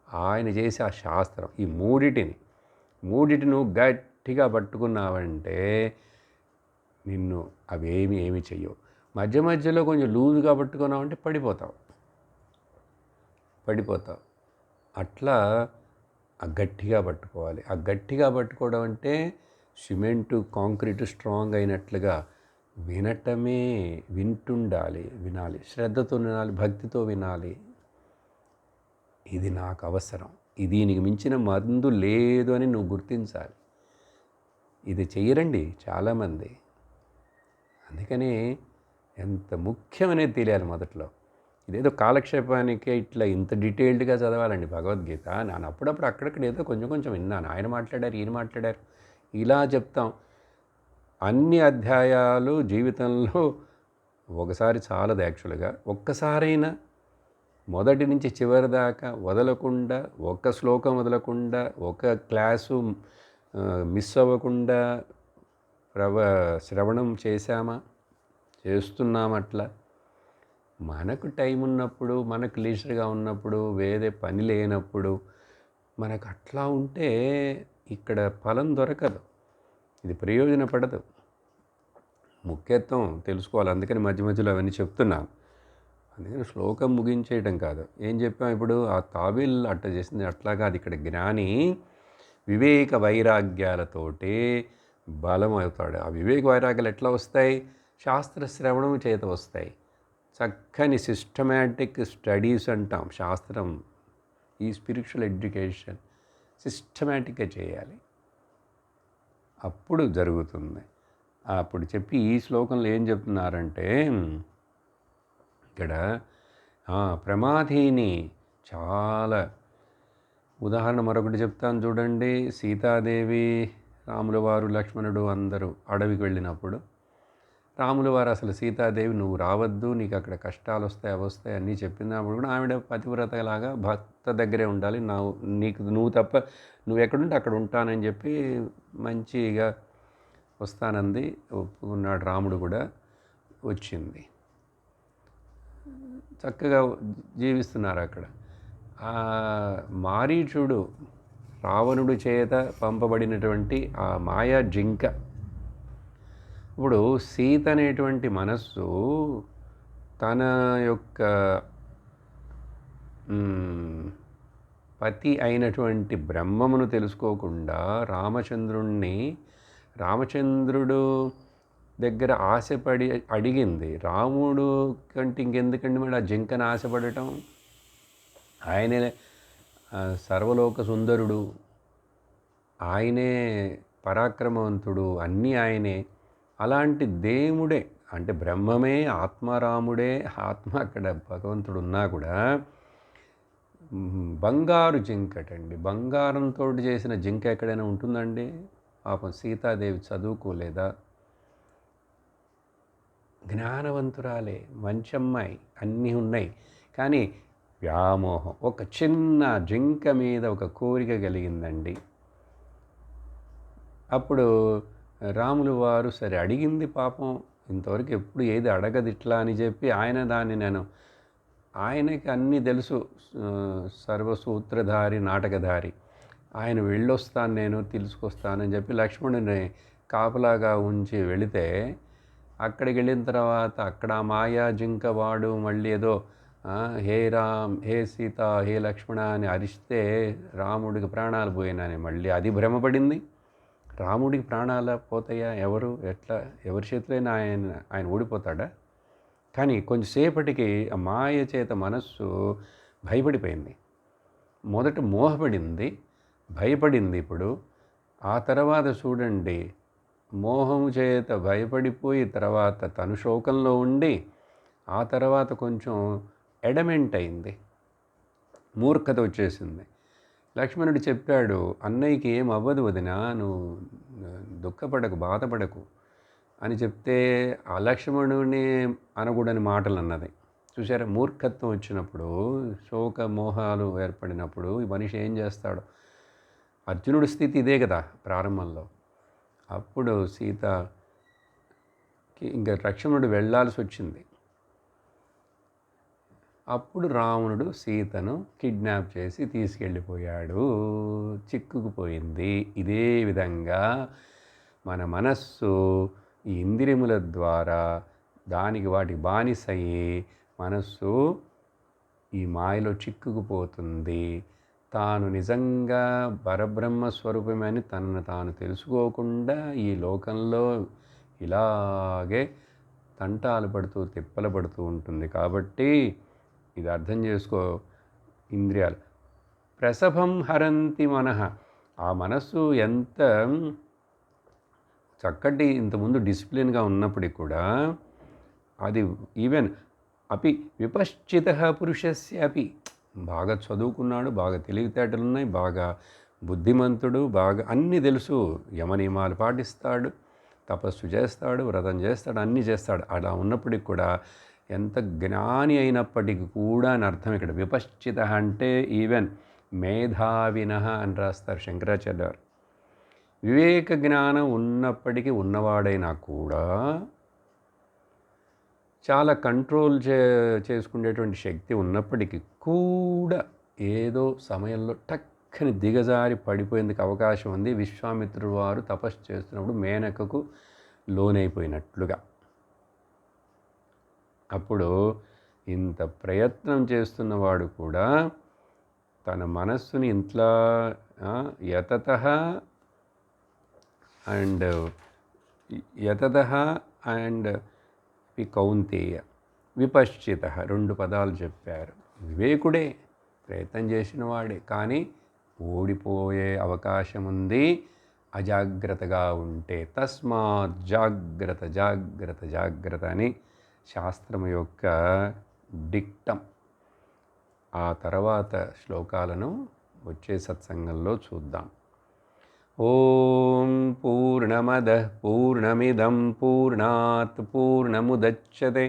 ఆయన చేసే ఆ శాస్త్రం, ఈ మూడిటిని నువ్వు గట్టిగా పట్టుకున్నావంటే నిన్ను ఏమి చెయ్యవు. మధ్య మధ్యలో కొంచెం లూజుగా పట్టుకున్నావంటే పడిపోతావు. అట్లా గట్టిగా పట్టుకోవాలి. ఆ గట్టిగా పట్టుకోవడం అంటే సిమెంటు, కాంక్రీటు స్ట్రాంగ్ అయినట్లుగా వినటమే, వినాలి, శ్రద్ధతో వినాలి, భక్తితో వినాలి. ఇది నాకు అవసరం, దీనికి మించిన మందు లేదు అని నువ్వు గుర్తించాలి. ఇది చెయ్యరండి చాలామంది. అందుకని ఎంత ముఖ్యమనేది తెలియాలి మొదట్లో. ఇదేదో కాలక్షేపానికే ఇట్లా ఇంత డీటెయిల్డ్గా చదవాలండి భగవద్గీత. నేను అప్పుడప్పుడు అక్కడక్కడ ఏదో కొంచెం విన్నాను, ఆయన మాట్లాడారు, ఈయన మాట్లాడారు, ఇలా చెప్తాం. అన్ని అధ్యాయాలు జీవితంలో ఒకసారి చాలదు యాక్చువల్గా. ఒక్కసారైనా మొదటి నుంచి చివరి దాకా వదలకుండా, ఒక్క శ్లోకం వదలకుండా, ఒక క్లాసు మిస్ అవ్వకుండా శ్రవణం చేస్తున్నాం. అట్లా మనకు టైం ఉన్నప్పుడు, మనకు లీజర్గా ఉన్నప్పుడు, వేరే పని లేనప్పుడు మనకు అట్లా ఉంటే ఇక్కడ ఫలం దొరకదు, ఇది ప్రయోజనపడదు. ముఖ్యత్వం తెలుసుకోవాలి. అందుకని మధ్య మధ్యలో అవన్నీ చెప్తున్నాను. అందుకని శ్లోకం ముగించేయటం కాదు. ఏం చెప్పాం ఇప్పుడు? ఆ తాబేల్ అట్ట చేసింది, అట్లా కాదు. ఇక్కడ జ్ఞాని వివేక వైరాగ్యాలతోటి బలం అవుతాడు. ఆ వివేక వైరాగ్యాలు ఎట్లా వస్తాయి? శాస్త్ర శ్రవణం చేత వస్తాయి. చక్కని సిస్టమాటిక్ స్టడీస్ అంటాం శాస్త్రం. ఈ స్పిరిచువల్ ఎడ్యుకేషన్ సిస్టమాటిక్గా చేయాలి, అప్పుడు జరుగుతుంది. అప్పుడు చెప్పి ఈ శ్లోకంలో ఏం చెప్తున్నారంటే, ఇక్కడ ప్రమాదీని చాలా ఉదాహరణ మరొకటి చెప్తాను చూడండి. సీతాదేవి, రాముల వారు, లక్ష్మణుడు అందరూ అడవికి వెళ్ళినప్పుడు రాముల వారు అసలు సీతాదేవి నువ్వు రావద్దు, నీకు అక్కడ కష్టాలు వస్తాయి, అవి వస్తాయి అన్నీ చెప్పినప్పుడు కూడా ఆవిడ పతివ్రతలాగా భర్త దగ్గరే ఉండాలి, నువ్వు తప్ప నువ్వు ఎక్కడుంటే అక్కడ ఉంటానని చెప్పి మంచిగా వస్తానంది. ఒప్పుకున్నాడు. రాముడు కూడా వచ్చింది, చక్కగా జీవిస్తున్నారు అక్కడ. మారీచుడు, రావణుడు చేత పంపబడినటువంటి ఆ మాయా జింక. ఇప్పుడు సీత అనేటువంటి మనస్సు తన యొక్క పతి అయినటువంటి బ్రహ్మమును తెలుసుకోకుండా రామచంద్రుడు దగ్గర ఆశపడి అడిగింది. రాముడు కంటే ఇంకెందుకండి మరి ఆ జింకను ఆశపడటం? ఆయనే సర్వలోక సుందరుడు, ఆయనే పరాక్రమవంతుడు, అన్నీ ఆయనే. అలాంటి దేవుడే అంటే బ్రహ్మమే ఆత్మారాముడే, ఆత్మ అక్కడ భగవంతుడు ఉన్నా కూడా బంగారు జింకటండి. బంగారంతో చేసిన జింక ఎక్కడైనా ఉంటుందండి? పాపం సీతాదేవి చదువుకోలేదా? జ్ఞానవంతురాలే, మంచి అమ్మాయి, అన్నీ ఉన్నాయి. కానీ వ్యామోహం, ఒక చిన్న జింక మీద ఒక కోరిక కలిగిందండి. అప్పుడు రాములు వారు సరే అడిగింది పాపం, ఇంతవరకు ఎప్పుడు ఏది అడగదు ఇట్లా అని చెప్పి ఆయనకి అన్నీ తెలుసు, సర్వసూత్రధారి నాటకధారి. ఆయన వెళ్ళొస్తాను నేను తీసుకొస్తానని చెప్పి లక్ష్మణుని కాపలాగా ఉంచి వెళితే, అక్కడికి వెళ్ళిన తర్వాత అక్కడ మాయా జింక వాడు మళ్ళీ ఏదో హే రామ్, హే సీత, హే లక్ష్మణ అని అరిస్తే రాముడికి ప్రాణాలు పోయినాని మళ్ళీ అది భ్రమపడింది. రాముడికి ప్రాణాలు పోతాయా? ఎవరి చేతిలో ఆయన ఓడిపోతాడా? కానీ కొంచెంసేపటికి ఆ మాయ చేత మనస్సు భయపడిపోయింది. మొదట మోహపడింది, భయపడింది. ఇప్పుడు ఆ తర్వాత చూడండి, మోహం చేత భయపడిపోయి తర్వాత తను శోకంలో ఉండి ఆ తర్వాత కొంచెం ఎడమెంట్ అయింది, మూర్ఖత వచ్చేసింది. లక్ష్మణుడు చెప్పాడు, అన్నయ్యకి ఏం అవ్వదు వదినా, నువ్వు దుఃఖపడకు, బాధపడకు అని చెప్తే ఆ లక్ష్మణుని అనకూడని మాటలు అన్నది. చూసారా, మూర్ఖత్వం వచ్చినప్పుడు, శోక మోహాలు ఏర్పడినప్పుడు ఈ మనిషి ఏం చేస్తాడు? అర్జునుడి స్థితి ఇదే కదా ప్రారంభంలో. అప్పుడు సీతకి ఇంకా లక్ష్మణుడు వెళ్ళాల్సి వచ్చింది. అప్పుడు రావణుడు సీతను కిడ్నాప్ చేసి తీసుకెళ్ళిపోయాడు, చిక్కుకుపోయింది. ఇదే విధంగా మన మనస్సు ఈ ఇంద్రియముల ద్వారా వాటికి బానిసయ్యి మనస్సు ఈ మాయలో చిక్కుకుపోతుంది. తాను నిజంగా పరబ్రహ్మ స్వరూపమని తనను తాను తెలుసుకోకుండా ఈ లోకంలో ఇలాగే తంటాలు పడుతూ తిప్పలు పడుతూ ఉంటుంది. కాబట్టి ఇది అర్థం చేసుకో. ఇంద్రియాలు ప్రసభం హరంతి మనః, ఆ మనస్సు ఎంత చక్కటి ఇంతకుముందు డిసిప్లిన్గా ఉన్నప్పటికీ కూడా అది ఈవెన్ అపి విపశ్చిత పురుషస్య అపి, బాగా చదువుకున్నాడు, బాగా తెలివితేటలు ఉన్నాయి, బాగా బుద్ధిమంతుడు, బాగా అన్నీ తెలుసు, యమనియమాలు పాటిస్తాడు, తపస్సు చేస్తాడు, వ్రతం చేస్తాడు, అన్నీ చేస్తాడు. అలా ఉన్నప్పటికి కూడా ఎంత జ్ఞాని అయినప్పటికీ కూడా అని అర్థం ఇక్కడ. విపశ్చిత అంటే ఈవెన్ మేధావినః అని రాస్తారు శంకరాచార్య గారు. వివేక జ్ఞానం ఉన్నప్పటికీ ఉన్నవాడైనా కూడా చాలా కంట్రోల్ చేసుకునేటువంటి శక్తి ఉన్నప్పటికీ కూడా ఏదో సమయంలో టక్కని దిగజారి పడిపోయేందుకు అవకాశం ఉంది. విశ్వామిత్రుడు వారు తపస్సు చేస్తున్నప్పుడు మేనకకు లోనైపోయినట్లుగా. అప్పుడు ఇంత ప్రయత్నం చేస్తున్నవాడు కూడా తన మనస్సుని ఇంట్లో యతతః అండ్ కౌంతేయ విపశ్చిత, 2 పదాలు చెప్పారు. వివేకుడే, ప్రయత్నం చేసిన వాడే, కానీ ఓడిపోయే అవకాశం ఉంది అజాగ్రత్తగా ఉంటే. తస్మాత్ జాగ్రత్త జాగ్రత్త జాగ్రత్త అని శాస్త్రం యొక్క డిక్టం. ఆ తర్వాత శ్లోకాలను వచ్చే సత్సంగంలో చూద్దాం. ఓం పూర్ణమదః పూర్ణమిదం పూర్ణాత్ పూర్ణముదచ్యతే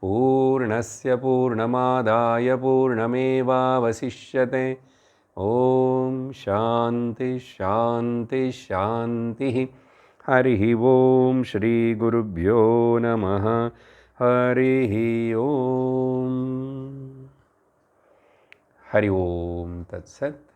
పూర్ణస్య పూర్ణమాదాయ పూర్ణమేవావశిష్యతే. ఓం శాంతి శాంతి శాంతి. హరి ఓం శ్రీ గురుభ్యో నమః. హరి ఓం. హరి ఓం తత్సత్.